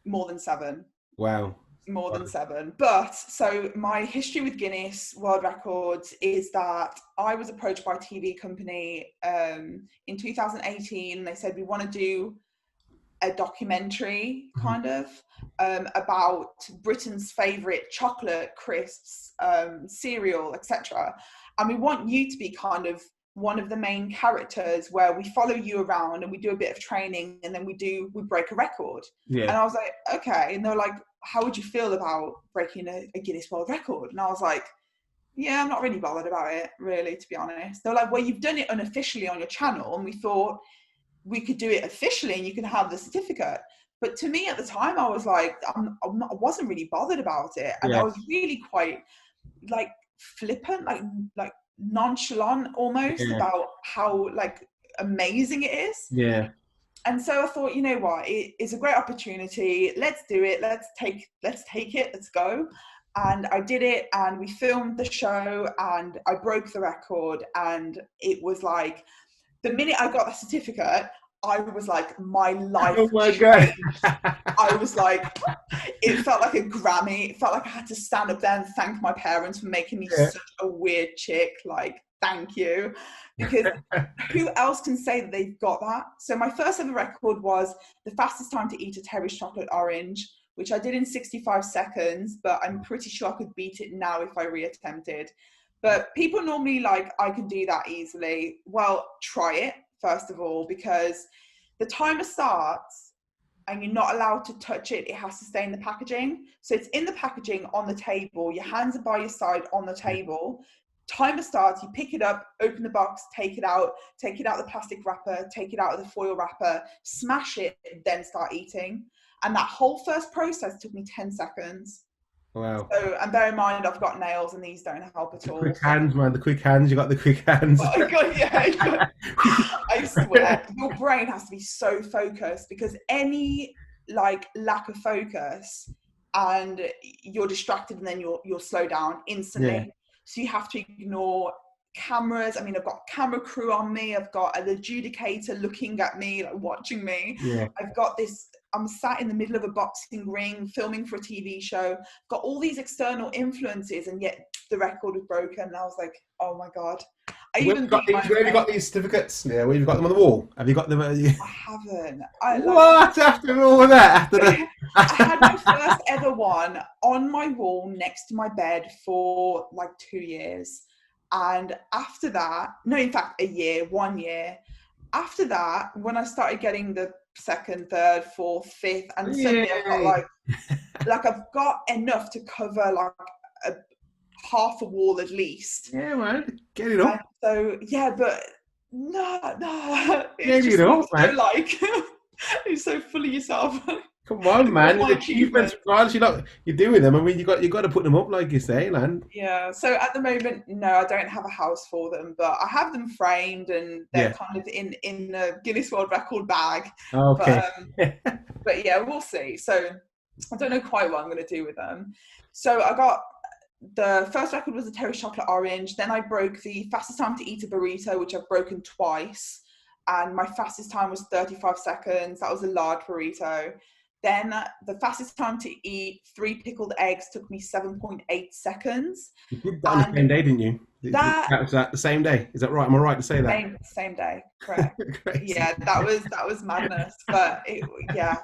More than 7. Wow. More than 7. But so my history with Guinness World Records is that I was approached by a TV company in 2018. They said, we want to do a documentary kind of about Britain's favourite chocolate, crisps, cereal, etc. And we want you to be kind of one of the main characters, where we follow you around and we do a bit of training, and then we break a record. And I was like, okay. And they were like, how would you feel about breaking a Guinness World Record? And I was like, yeah, I'm not really bothered about it, really, to be honest. They were like, well, you've done it unofficially on your channel, and we thought we could do it officially and you can have the certificate. But to me at the time, I was like, I wasn't really bothered about it. And I was really quite like flippant, like nonchalant almost about how like amazing it is. And so I thought, you know what, it is a great opportunity. Let's do it. Let's take it. Let's go. And I did it, and we filmed the show, and I broke the record. And it was like, the minute I got the certificate, I was like, my life. Oh my God. I was like, it felt like a Grammy. It felt like I had to stand up there and thank my parents for making me such a weird chick. Like, thank you. Because who else can say that they've got that? So my first ever record was the fastest time to eat a Terry's chocolate orange, which I did in 65 seconds, but I'm pretty sure I could beat it now if I reattempted. But people normally like, I can do that easily. Well, try it, first of all, because the timer starts and you're not allowed to touch it. It has to stay in the packaging. So it's in the packaging on the table. Your hands are by your side on the table. Timer starts, you pick it up, open the box, take it out the plastic wrapper, take it out of the foil wrapper, smash it, then start eating. And that whole first process took me 10 seconds. Wow. So, and bear in mind, I've got nails and these don't help at all. Quick hands, man. The quick hands. You got the quick hands. Oh my God, yeah. I swear, your brain has to be so focused, because any like lack of focus and you're distracted, and then you'll slow down instantly. Yeah. So you have to ignore cameras. I mean, I've got camera crew on me. I've got an adjudicator looking at me, like watching me. Yeah. I've got this, I'm sat in the middle of a boxing ring filming for a TV show. Got all these external influences, and yet the record was broken. And I was like, oh my God. I Where even have you got these certificates? Yeah, where have you got them on the wall? Have you got them? I haven't. What? After all of that? I had my first ever one on my wall next to my bed for like 2 years. And after that, no, in fact, 1 year. After that, when I started getting the second, third, fourth, fifth, and suddenly I've got like I've got enough to cover like a half a wall at least. Yeah, man, get it up. And so yeah, but no, Get it up, man. so like it's so full of yourself. Come on, man. My The achievements, regardless, you're doing them. I mean, you got to put them up, like you say, man. Yeah. So at the moment, no, I don't have a house for them, but I have them framed and they're kind of in a Guinness World Record bag. Okay. But yeah, we'll see. So I don't know quite what I'm going to do with them. So I got the first record was a terrace chocolate orange. Then I broke the fastest time to eat a burrito, which I've broken twice. And my fastest time was 35 seconds. That was a large burrito. Then the fastest time to eat 3 pickled eggs took me 7.8 seconds. You did that on the same day, didn't you? That was the same day. Is that right? Am I right to say that? Same day, correct. Yeah, that was madness. But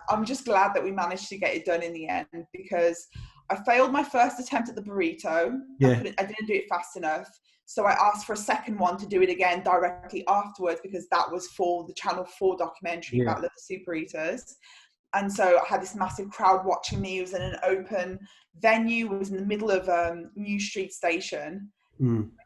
I'm just glad that we managed to get it done in the end, because I failed my first attempt at the burrito. Yeah. I didn't do it fast enough. So I asked for a second one to do it again directly afterwards, because that was for the Channel 4 documentary about the super eaters. And so I had this massive crowd watching me. It was in an open venue. It was in the middle of New Street Station.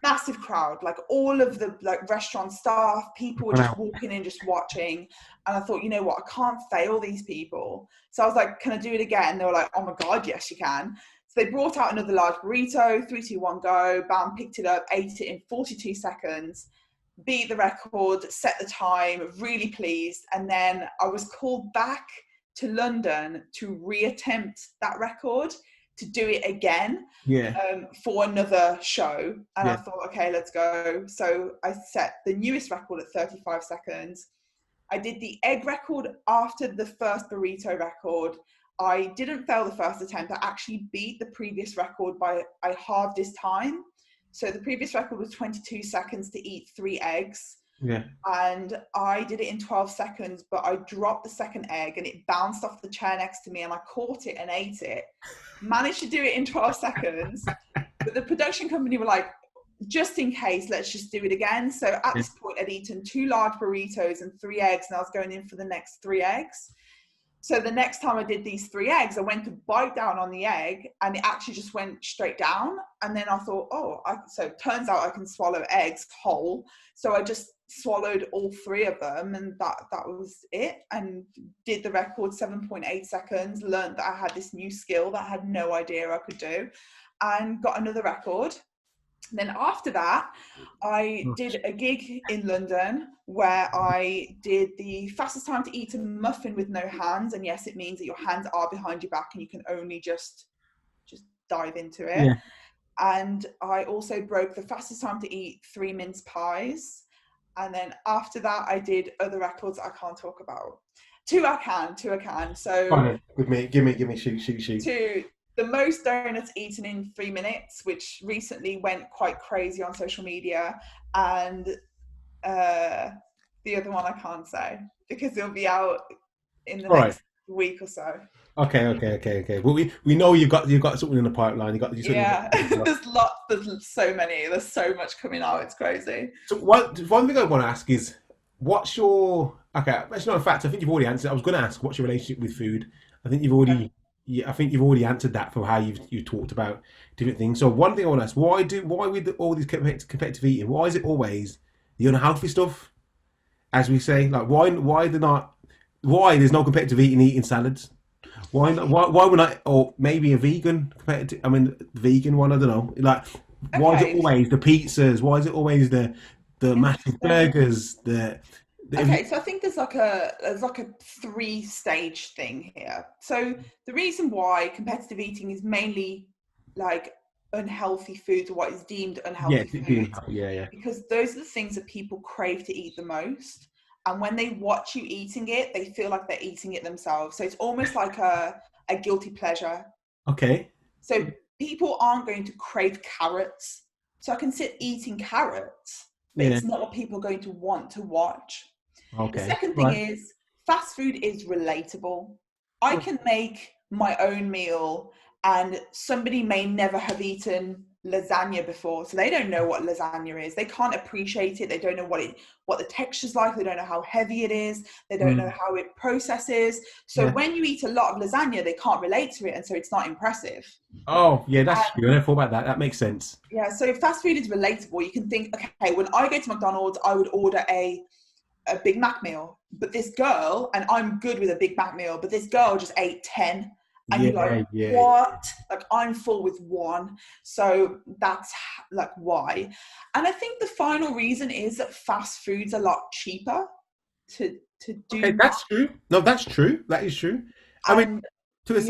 Massive crowd, like all of the restaurant staff, people were just walking in, just watching. And I thought, you know what, I can't fail these people. So I was like, can I do it again? They were like, oh my God, yes, you can. So they brought out another large burrito, 3, 2, 1, go, bam, picked it up, ate it in 42 seconds, beat the record, set the time, really pleased. And then I was called back to London to reattempt that record, to do it again for another show. And I thought, okay, let's go. So I set the newest record at 35 seconds. I did the egg record after the first burrito record. I didn't fail the first attempt. I actually beat the previous record I halved this time. So the previous record was 22 seconds to eat 3 eggs. Yeah. And I did it in 12 seconds, but I dropped the second egg and it bounced off the chair next to me and I caught it and ate it. Managed to do it in 12 seconds. But the production company were like, just in case, let's just do it again. So at this point, I'd eaten 2 large burritos and 3 eggs, and I was going in for the next 3 eggs. So the next time I did these 3 eggs, I went to bite down on the egg and it actually just went straight down. And then I thought, so it turns out I can swallow eggs whole. So I just swallowed all 3 of them, and that was it. And did the record 7.8 seconds, learned that I had this new skill that I had no idea I could do, and got another record. Then after that, I did a gig in London where I did the fastest time to eat a muffin with no hands. And yes, it means that your hands are behind your back and you can only just dive into it. Yeah. And I also broke the fastest time to eat 3 mince pies. And then after that, I did other records I can't talk about. 2 I can. So with me, give me, shoot. 2. The most donuts eaten in 3 minutes, which recently went quite crazy on social media. And the other one I can't say because it'll be out in the next week or so. Okay. Well, we know you've got something in the pipeline. There's so many. There's so much coming out. It's crazy. So one thing I want to ask is, what's your... Okay, that's not a fact. I think you've already answered. I was going to ask, what's your relationship with food? I think you've already... Okay. Yeah, I think you've already answered that for how you've talked about different things. So one thing I want to ask, why with all these competitive eating, why is it always the unhealthy stuff, as we say? Like why there's no competitive eating salads? Why we're not, or maybe a vegan competitive? I mean, vegan one. I don't know. Like why is it always the pizzas? Why is it always the massive burgers? Okay, so I think there's like a 3-stage thing here. So the reason why competitive eating is mainly like unhealthy foods, or what is deemed unhealthy foods, because those are the things that people crave to eat the most. And when they watch you eating it, they feel like they're eating it themselves. So it's almost like a guilty pleasure. Okay. So people aren't going to crave carrots. So I can sit eating carrots. but Yeah. it's not what people are going to want to watch. Okay. The second thing is fast food is relatable. I can make my own meal, and somebody may never have eaten lasagna before, so they don't know what lasagna is. They can't appreciate it. They don't know what the texture's like. They don't know how heavy it is. They don't know how it processes. So when you eat a lot of lasagna, they can't relate to it, and so it's not impressive. Oh, yeah, that's true. I never thought about that. That makes sense. Yeah, so fast food is relatable. You can think, okay, when I go to McDonald's, I would order a Big Mac meal, but this girl, and I'm good with a Big Mac meal, but this girl just ate 10, and you're like, what? Like, I'm full with one. So that's like why. And I think the final reason is that fast food's a lot cheaper to do. Okay, that's true. No, that's true. That is true. I mean, to a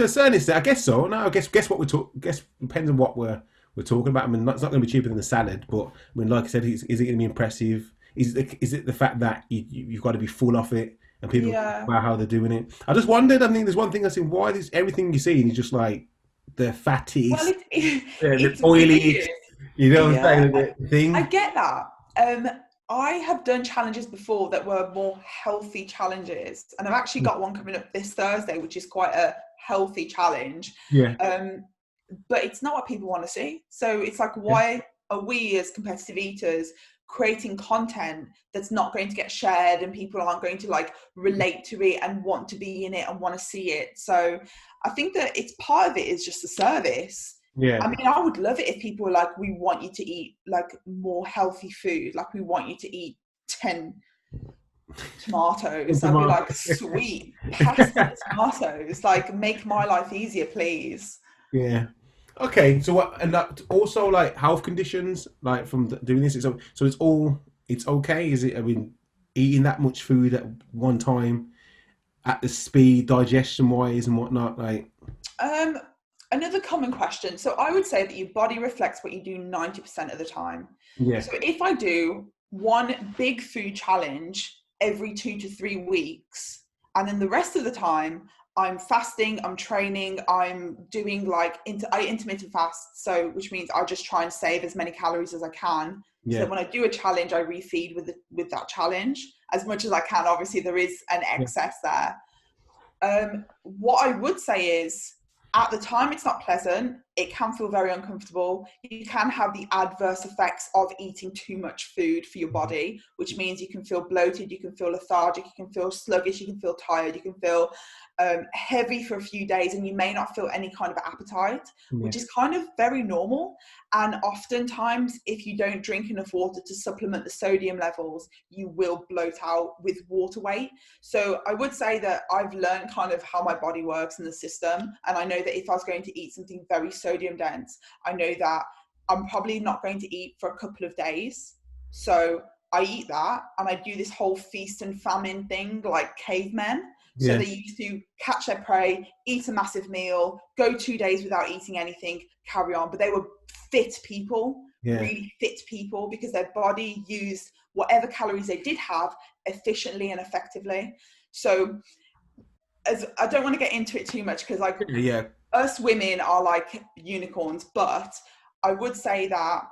certain extent, I guess so. No, I guess what guess depends on what we're talking about. I mean, it's not going to be cheaper than the salad, but I mean, like I said, is it going to be impressive? Is it the fact that you've got to be full of it and people about how they're doing it? I just wondered. I think there's one thing I seen. Why is everything you see is just like the fatties, the oily, you know what I'm saying? The thing. I get that. I have done challenges before that were more healthy challenges, and I've actually got one coming up this Thursday, which is quite a healthy challenge. Yeah. But it's not what people want to see. So it's like, why are we as competitive eaters creating content that's not going to get shared, and people aren't going to like relate to it and want to be in it and want to see it? So I think that it's part of it is just the service. Yeah. I mean, I would love it if people were like, we want you to eat like more healthy food. Like, we want you to eat 10 tomatoes. I'd be like, sweet, pasta tomatoes. Like, make my life easier, please. Yeah. Okay. So what? And that also like health conditions, like from doing this. So it's okay. Is it? I mean, eating that much food at one time, at the speed, digestion wise, and whatnot. Like. Another common question. So I would say that your body reflects what you do 90% of the time. Yeah. So if I do one big food challenge every 2 to 3 weeks, and then the rest of the time I'm fasting, I'm training, I'm doing like I intermittent fast, so which means I just try and save as many calories as I can. So that when I do a challenge, I refeed with that challenge as much as I can. Obviously, there is an excess there. What I would say is, at the time, it's not pleasant. It can feel very uncomfortable. You can have the adverse effects of eating too much food for your body, which means you can feel bloated, you can feel lethargic, you can feel sluggish, you can feel tired, you can feel heavy for a few days, and you may not feel any kind of appetite, which is kind of very normal. And oftentimes, if you don't drink enough water to supplement the sodium levels, you will bloat out with water weight. So I would say that I've learned kind of how my body works in the system. And I know that if I was going to eat something very sodium dense, I know that I'm probably not going to eat for a couple of days. So I eat that, and I do this whole feast and famine thing like cavemen. So they used to catch their prey, eat a massive meal, go 2 days without eating anything, carry on. But they were fit people, really fit people, because their body used whatever calories they did have efficiently and effectively. So as I don't want to get into it too much, because like us women are like unicorns, but I would say that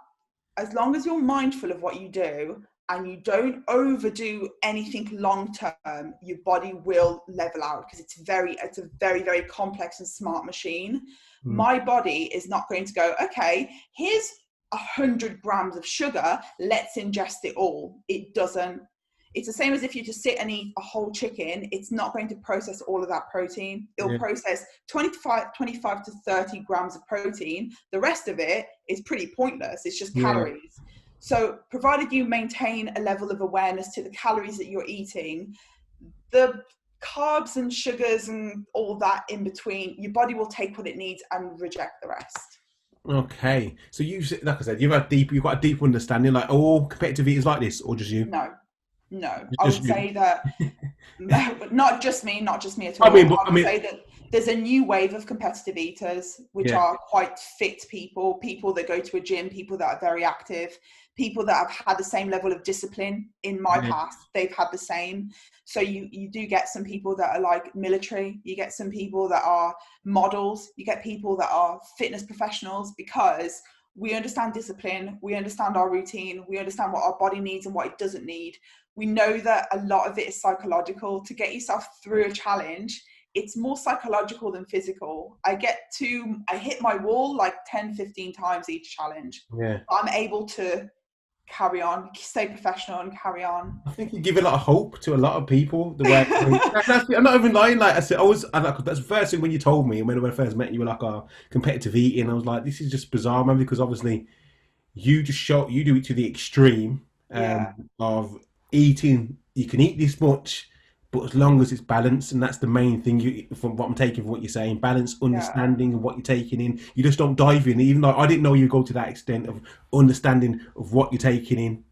as long as you're mindful of what you do and you don't overdo anything long term, your body will level out, because it's a very, very complex and smart machine. My body is not going to go, okay, here's 100 grams of sugar, let's ingest it all. It doesn't. It's the same as if you just sit and eat a whole chicken. It's not going to process all of that protein. It'll process 25 to 30 grams of protein. The rest of it is pretty pointless. It's just calories. So provided you maintain a level of awareness to the calories that you're eating, the carbs and sugars and all that in between, your body will take what it needs and reject the rest. Okay. So like I said, you've got a deep understanding, like all competitive eaters like this, or just you? No. I would say that not just me at all. I would say that there's a new wave of competitive eaters, which are quite fit people that go to a gym, people that are very active, people that have had the same level of discipline in my past. They've had the same. So you do get some people that are like military. You get some people that are models. You get people that are fitness professionals, because we understand discipline, we understand our routine, we understand what our body needs and what it doesn't need. We know that a lot of it is psychological. To get yourself through a challenge, it's more psychological than physical. I hit my wall like 10, 15 times each challenge. Yeah. I'm able to carry on, stay professional and carry on. I think you give a lot of hope to a lot of people. The way I'm not even lying. Like I said, that's the first thing when you told me, when I first met you, were like, competitive eating. I was like, this is just bizarre, man, because obviously you do it to the extreme of eating. You can eat this much, but as long as it's balanced, and that's the main thing from what I'm taking from what you're saying, balance, understanding of what you're taking in. You just don't dive in, even though I didn't know you go to that extent of understanding of what you're taking in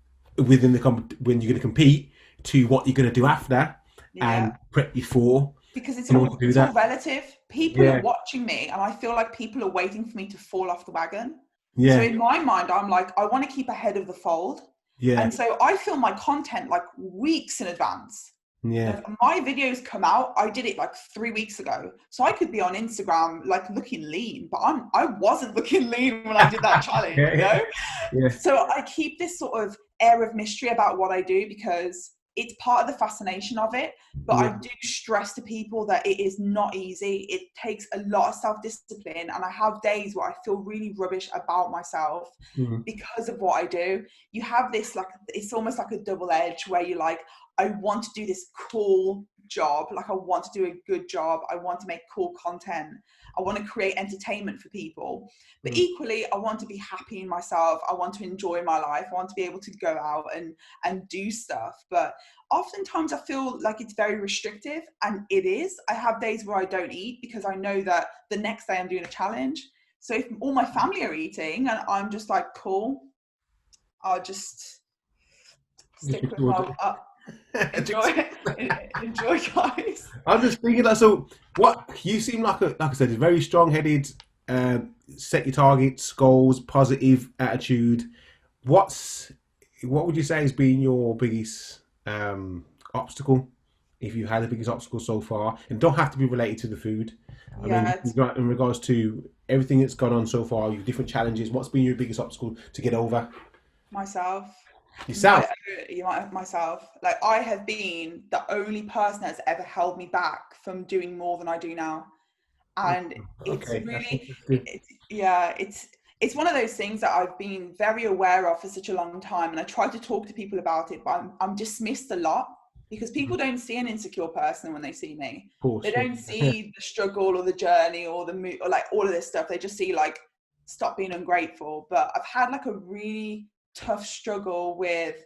within when you're going to compete to what you're going to do after and prep before. Because it's all relative. People are watching me, and I feel like people are waiting for me to fall off the wagon. So in my mind, I'm like, I want to keep ahead of the fold. And so I film my content like weeks in advance. My videos come out, I did it like 3 weeks ago, so I could be on Instagram like looking lean, but I wasn't looking lean when I did that challenge, you know? So I keep this sort of air of mystery about what I do because it's part of the fascination of it, but I do stress to people that it is not easy. It takes a lot of self-discipline, and I have days where I feel really rubbish about myself because of what I do. You have this, like, it's almost like a double edge where you're like, I want to do this cool job, like I want to do a good job, I want to make cool content, I want to create entertainment for people, but equally I want to be happy in myself, I want to enjoy my life, I want to be able to go out and do stuff. But oftentimes I feel like it's very restrictive, and it is. I have days where I don't eat because I know that the next day I'm doing a challenge. So if all my family are eating and I'm just like, cool, I'll just stick with my enjoy, guys. I'm just thinking that. So, what you seem like I said, a very strong-headed, set your targets, goals, positive attitude. What would you say has been your biggest obstacle, if you had the biggest obstacle so far? And don't have to be related to the food. I mean, in regards to everything that's gone on so far, your different challenges. What's been your biggest obstacle to get over? Myself. Myself. Like, I have been the only person that's ever held me back from doing more than I do now, and it's one of those things that I've been very aware of for such a long time, and I try to talk to people about it, but I'm dismissed a lot because people don't see an insecure person when they see me. They don't see the struggle or the journey or or like all of this stuff. They just see like, stop being ungrateful. But I've had like a really tough struggle with,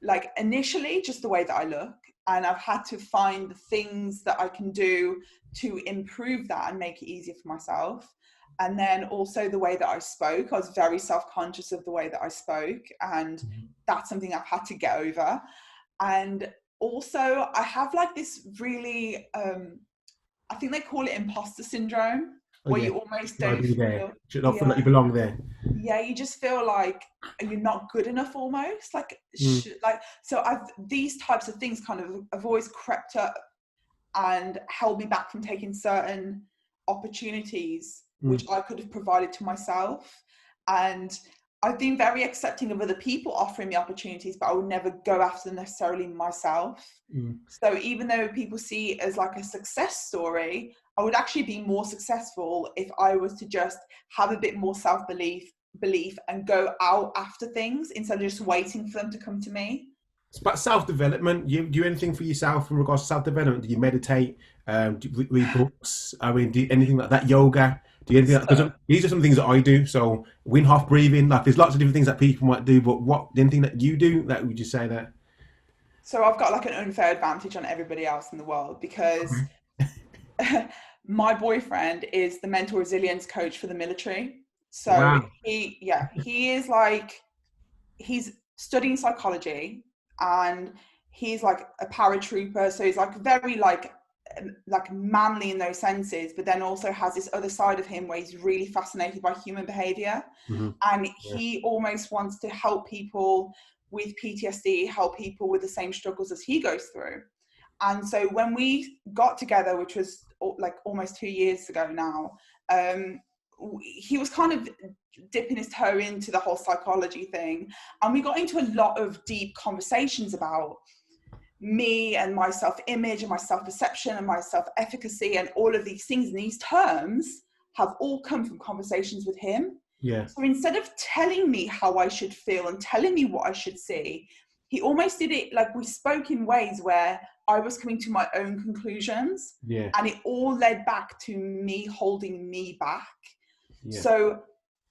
like, initially just the way that I look, and I've had to find the things that I can do to improve that and make it easier for myself. And then also the way that I spoke, I was very self-conscious of the way that I spoke, and that's something I've had to get over. And also I have like this really I think they call it imposter syndrome, where you almost don't feel like you belong there. Yeah, you just feel like you're not good enough almost. Like, so these types of things kind of have always crept up and held me back from taking certain opportunities which I could have provided to myself. And I've been very accepting of other people offering me opportunities, but I would never go after them necessarily myself. So even though people see it as like a success story, I would actually be more successful if I was to just have a bit more self-belief and go out after things instead of just waiting for them to come to me. It's about self-development. You do anything for yourself in regards to self-development? Do you meditate? Do you read books? I mean, do anything like that? Yoga? Do you anything? Because these are some things that I do. So Wim Hof breathing. Like, there's lots of different things that people might do. But anything that you do that would you say that? So I've got like an unfair advantage on everybody else in the world because my boyfriend is the mental resilience coach for the military. So he is like, he's studying psychology, and he's like a paratrooper. So he's like very like manly in those senses, but then also has this other side of him where he's really fascinated by human behavior. And he almost wants to help people with PTSD, help people with the same struggles as he goes through. And so when we got together, which was like almost 2 years ago now, he was kind of dipping his toe into the whole psychology thing, and we got into a lot of deep conversations about me and my self-image and my self-perception and my self-efficacy, and all of these things, and these terms have all come from conversations with him. Yeah. So instead of telling me how I should feel and telling me what I should see, he almost did it like we spoke in ways where I was coming to my own conclusions. Yeah. And it all led back to me holding me back. Yeah. So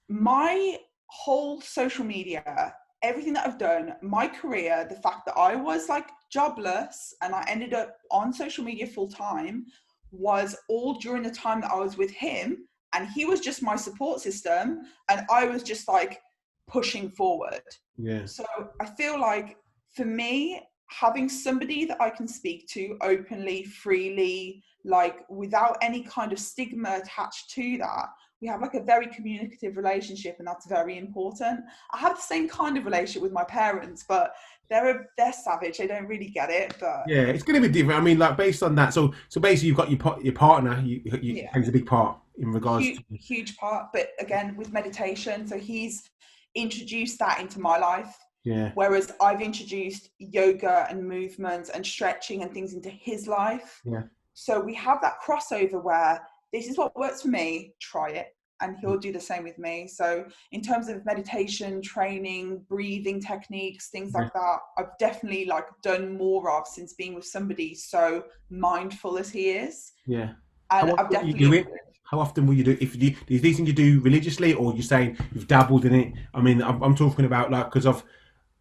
my whole social media, everything that I've done, my career, the fact that I was like jobless and I ended up on social media full time, was all during the time that I was with him, and he was just my support system and I was just like pushing forward. Yeah. So I feel like for me, having somebody that I can speak to openly, freely, like without any kind of stigma attached to that, we have like a very communicative relationship, and that's very important. I have the same kind of relationship with my parents, but they're savage. They don't really get it. But yeah, it's going to be different. I mean, like based on that, so basically you've got your partner. You plays a big part in regards to huge part. But again, with meditation, so he's introduced that into my life. Yeah. Whereas I've introduced yoga and movement and stretching and things into his life. Yeah. So we have that crossover where this is what works for me, try it. And he'll do the same with me. So in terms of meditation, training, breathing techniques, things like that, I've definitely like done more of since being with somebody so mindful as he is. Yeah. And I've definitely... How often will you do? If you is these things you do religiously, or you're saying you've dabbled in it? I mean, I'm talking about like, because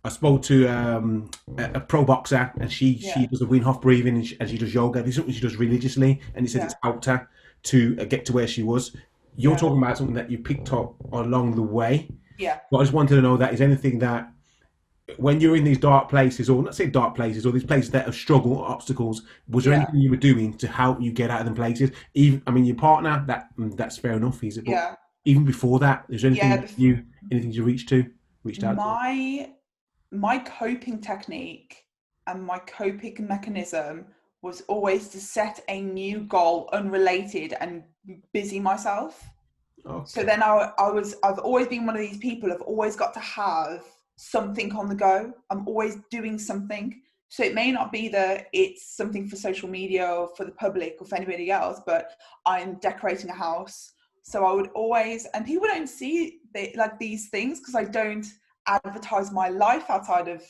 I spoke to a pro boxer, and she does the Wim Hof breathing, and she does yoga. This is something she does religiously, and it says it's helped her to get to where she was. You're talking about something that you picked up along the way. Yeah. But I just wanted to know that is anything that when you're in these dark places, or not say dark places, or these places that have struggle or obstacles, was there anything you were doing to help you get out of them places? Even, I mean, your partner, that's fair enough, is it? But even before that, is there anything anything you reached out to? My coping technique and my coping mechanism was always to set a new goal unrelated and busy myself. Okay. So then I've always been one of these people. I've always got to have something on the go. I'm always doing something. So it may not be that it's something for social media or for the public or for anybody else, but I'm decorating a house. So I would always, and people don't see like these things because I don't advertise my life outside of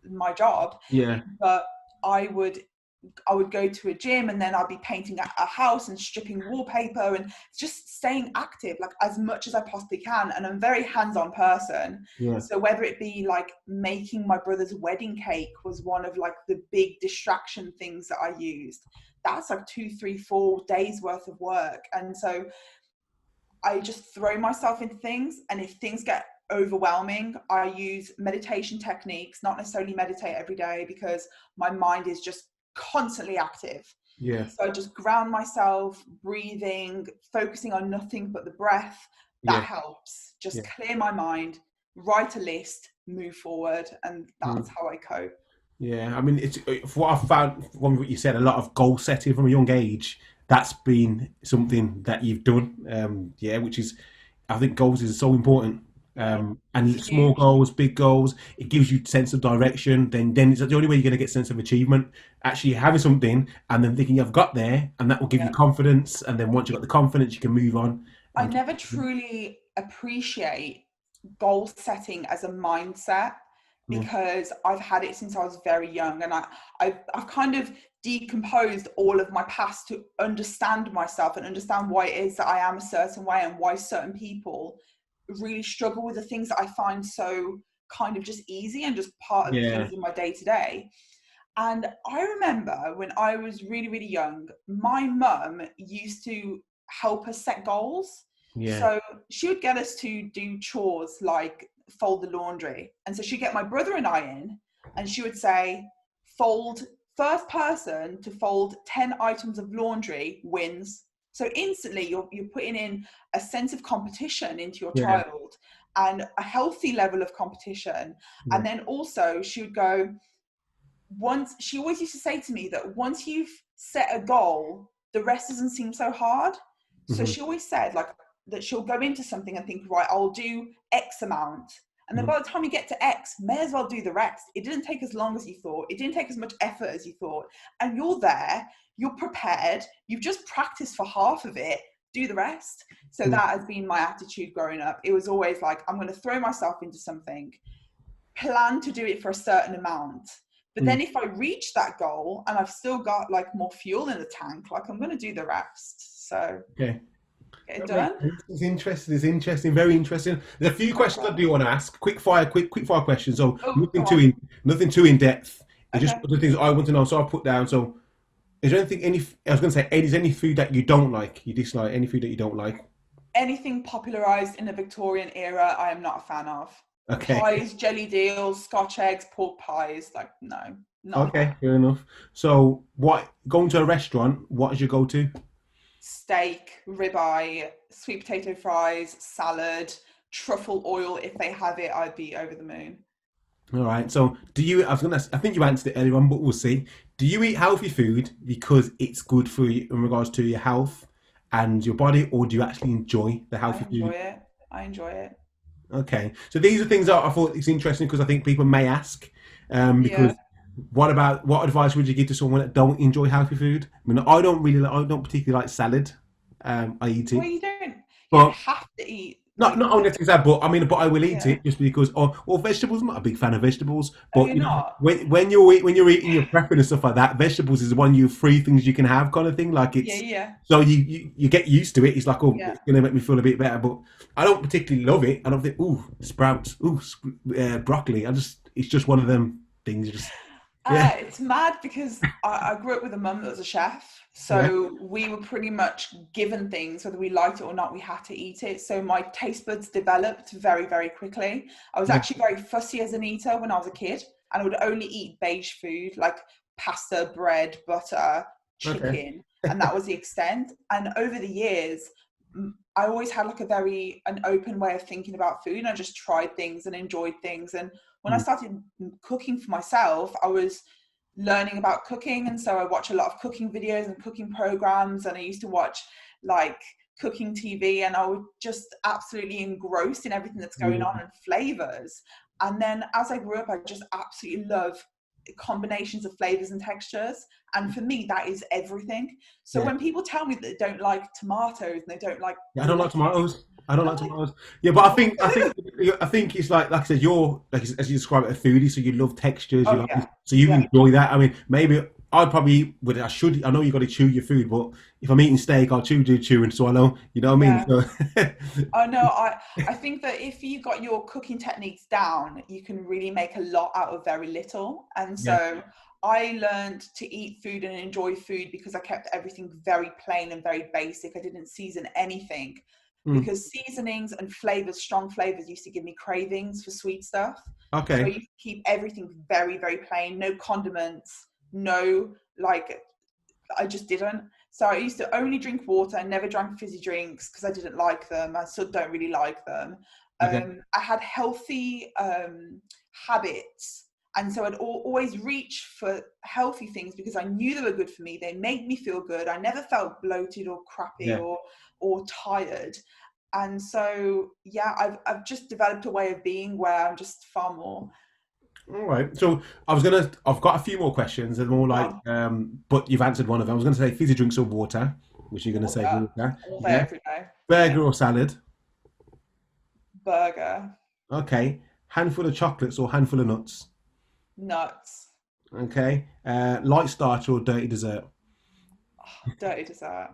my job. Yeah. But I would go to a gym, and then I'd be painting a house and stripping wallpaper and just staying active like as much as I possibly can. And I'm a very hands-on person. Yeah. So whether it be like making my brother's wedding cake was one of like the big distraction things that I used. That's like 2, 3, 4 days worth of work. And so I just throw myself into things, and if things get overwhelming, I use meditation techniques, not necessarily meditate every day because my mind is just constantly active. Yeah. So I just ground myself, breathing, focusing on nothing but the breath. That helps. Just clear my mind, write a list, move forward, and that's how I cope. Yeah, I mean, it's for what I've found from what you said, a lot of goal setting from a young age. That's been something that you've done, which is, I think goals is so important. And small goals, big goals, it gives you sense of direction. Then it's the only way you're going to get sense of achievement. Actually having something and then thinking you've got there, and that will give you confidence. And then once you've got the confidence, you can move on. I never truly appreciate goal setting as a mindset because I've had it since I was very young, and I've kind of decomposed all of my past to understand myself and understand why it is that I am a certain way and why certain people really struggle with the things that I find so kind of just easy and just part of the things in my day to day. And I remember when I was really, really young, my mum used to help us set goals. Yeah. So she would get us to do chores like fold the laundry. And so she'd get my brother and I in, and she would say, first person to fold 10 items of laundry wins. So instantly you're putting in a sense of competition into your child and a healthy level of competition. Yeah. And then also she would go, she always used to say to me that once you've set a goal, the rest doesn't seem so hard. Mm-hmm. So she always said, like, that she'll go into something and think, right, I'll do X amount. And then by the time you get to X, may as well do the rest. It didn't take as long as you thought. It didn't take as much effort as you thought. And you're there, you're prepared, you've just practiced for half of it, do the rest. So that has been my attitude growing up. It was always like, I'm going to throw myself into something, plan to do it for a certain amount. But then if I reach that goal and I've still got like more fuel in the tank, like I'm going to do the rest. So get it done. It's interesting, very interesting. There's a few questions I do want to ask. Quick fire questions. So nothing too in depth. Just the things I want to know. So I'll put down. So is there anything, I was going to say, is any food that you don't like, you dislike, any food that you don't like? Anything popularised in the Victorian era, I am not a fan of. Okay. Pies, jelly deals, Scotch eggs, pork pies, like, no. Okay, fair enough. So going to a restaurant, what is your go-to? Steak, ribeye, sweet potato fries, salad, truffle oil. If they have it, I'd be over the moon. All right. So I think you answered it earlier on, but we'll see. Do you eat healthy food because it's good for you in regards to your health and your body, or do you actually enjoy the healthy food? I enjoy it. Okay. So these are things that I thought it's interesting because I think people may ask, because what advice would you give to someone that don't enjoy healthy food? I mean, I don't particularly like salad. I eat it. Well, you don't have to eat. Not only that, but I will eat it just because. Or vegetables. I'm not a big fan of vegetables, but when you're eating your prep and stuff like that, vegetables is one of your free things you can have, kind of thing. Like it's so you get used to it. It's like it's gonna make me feel a bit better, but I don't particularly love it. I don't think sprouts, broccoli. It's just one of them things. It's mad because I grew up with a mum that was a chef. So we were pretty much given things, whether we liked it or not, we had to eat it. So my taste buds developed very, very quickly. I was actually very fussy as an eater when I was a kid, and I would only eat beige food like pasta, bread, butter, chicken, and that was the extent. And over the years, I always had like an open way of thinking about food, and I just tried things and enjoyed things. And when I started cooking for myself, I was learning about cooking, and so I watch a lot of cooking videos and cooking programs, and I used to watch like cooking TV, and I was just absolutely engrossed in everything that's going on and flavors. And then as I grew up, I just absolutely love combinations of flavors and textures, and for me that is everything. So when people tell me that they don't like tomatoes and they don't like I don't like tomatoes. Yeah, but I think it's like I said, you're like as you describe it, a foodie, so you love textures. So you enjoy that. I mean, maybe I'd probably I know you got to chew your food, but if I'm eating steak, I'll chew chewing, so I know, you know what I mean. So. I know. I think that if you got your cooking techniques down, you can really make a lot out of very little. And so I learned to eat food and enjoy food because I kept everything very plain and very basic. I didn't season anything. Because seasonings and strong flavors used to give me cravings for sweet stuff. Okay. So I used to keep everything very, very plain, no condiments, I just didn't. So I used to only drink water. I never drank fizzy drinks because I didn't like them. I still don't really like them. I had healthy habits. And so I'd always reach for healthy things because I knew they were good for me. They made me feel good. I never felt bloated or crappy or tired. And so, I've just developed a way of being where I'm just far more. All right. So I've got a few more questions and more like, but you've answered one of them. I was going to say fizzy drinks or water, which you're going to say water. All day, every day. Burger or salad? Burger. Okay. Handful of chocolates or handful of nuts? Nuts. Okay. Light starter or dirty dessert? Dirty dessert.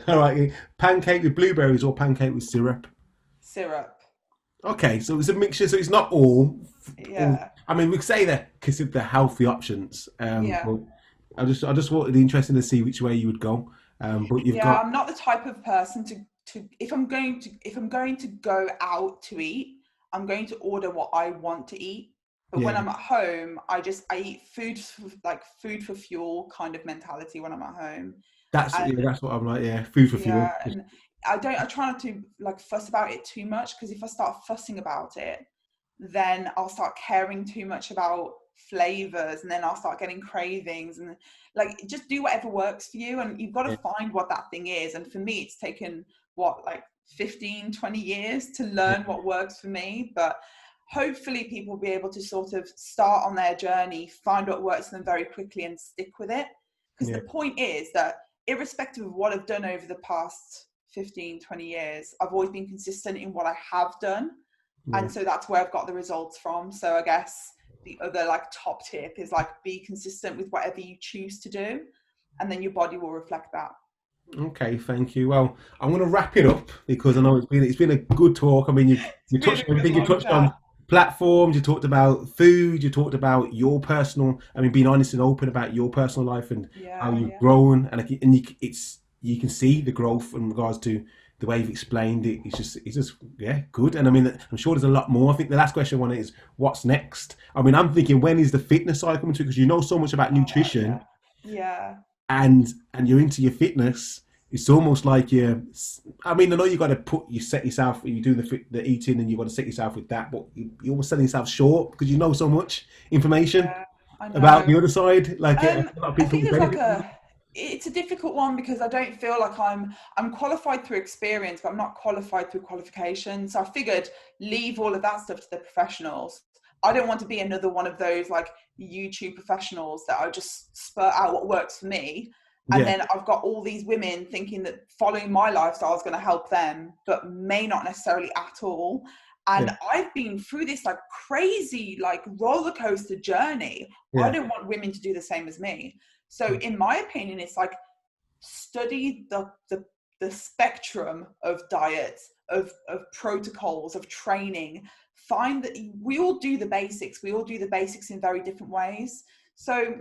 All right. Pancake with blueberries or pancake with syrup? Syrup. Okay, so it's a mixture. So it's not all. Yeah. I mean, we could say that because of the healthy options. But I just wanted interesting to see which way you would go. But you've got. I'm not the type of person to if I'm going to go out to eat, I'm going to order what I want to eat. But when I'm at home, I eat food for fuel kind of mentality when I'm at home. That's what I'm like. Food for fuel. And I try not to like fuss about it too much, because if I start fussing about it, then I'll start caring too much about flavors, and then I'll start getting cravings. And like, just do whatever works for you, and you've got to find what that thing is. And for me, it's taken 15-20 years to learn what works for me, but hopefully people will be able to sort of start on their journey, find what works for them very quickly and stick with it. Because the point is that irrespective of what I've done over the past 15-20 years, I've always been consistent in what I have done. And so that's where I've got the results from. So I guess the other top tip is be consistent with whatever you choose to do, and then your body will reflect that. Okay, thank you. Well, I'm going to wrap it up because I know it's been a good talk. I mean, you touched everything. You touched on platforms. You talked about food. You talked about your personal. I mean, being honest and open about your personal life and how you've grown, and you can see the growth in regards to the way you've explained it. It's just good. And I mean, I'm sure there's a lot more. I think the last question I want is, what's next? I mean, I'm thinking, when is the fitness side coming to? Because you know so much about nutrition. And you're into your fitness. It's almost like I know you got to set yourself. You do the eating, and you got to set yourself with that. But you're almost selling yourself short because you know so much information about the other side. Like a lot of people. I think it's a difficult one because I don't feel like I'm qualified through experience, but I'm not qualified through qualification. So I figured leave all of that stuff to the professionals. I don't want to be another one of those YouTube professionals that I just spurt out what works for me. And then I've got all these women thinking that following my lifestyle is going to help them, but may not necessarily at all. And I've been through this crazy roller coaster journey. I don't want women to do the same as me. So in my opinion, it's study the spectrum of diets, of protocols, of training. Find that we all do the basics. We all do the basics in very different ways. So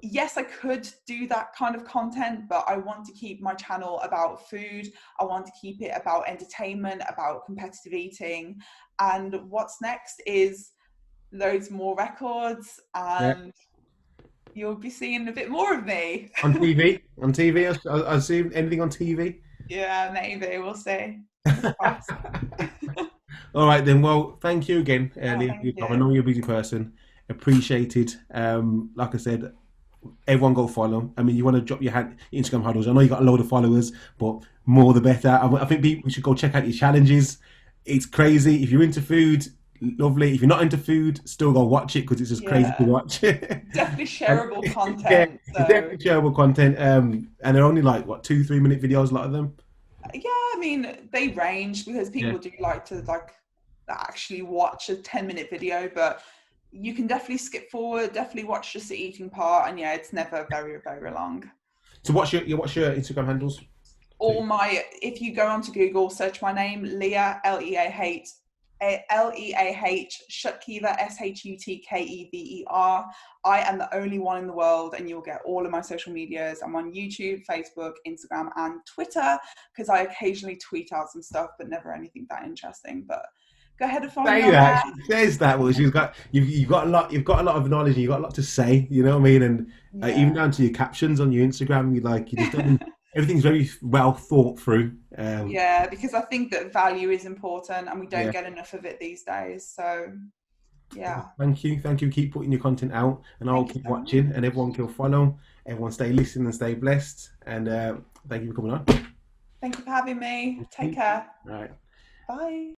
yes, I could do that kind of content, but I want to keep my channel about food. I want to keep it about entertainment, about competitive eating. And what's next is loads more records, and you'll be seeing a bit more of me. On TV? On TV? I assume anything on TV? Yeah, maybe. We'll see. All right then. Well, thank you again, Leah. I know you're a busy person. Appreciated. Like I said, everyone go follow. I mean, you want to drop your Instagram handles. I know you got a load of followers, but more the better. I think people should go check out your challenges. It's crazy. If you're into food, lovely. If you're not into food, still go watch it because it's just crazy to watch. Definitely shareable content. Definitely shareable content. And they're only 2-3 minute videos, a lot of them. Yeah, I mean, they range because people do like to actually watch a 10-minute video, but you can definitely skip forward, definitely watch just the eating part, and it's never very, very long. So what's your Instagram handles? If you go onto Google, search my name, Leah, Leah Shutkever, Shutkever. I am the only one in the world, and you'll get all of my social medias. I'm on YouTube, Facebook, Instagram, and Twitter, because I occasionally tweet out some stuff, but never anything that interesting. But go ahead and follow me. She says that. Well, you've got a lot of knowledge, and you've got a lot to say. You know what I mean? And even down to your captions on your Instagram, everything's very well thought through. Because I think that value is important, and we don't get enough of it these days. So, Thank you. Keep putting your content out, and I'll keep watching. And everyone can follow. Everyone stay listening and stay blessed. And thank you for coming on. Thank you for having me. Take care. All right. Bye.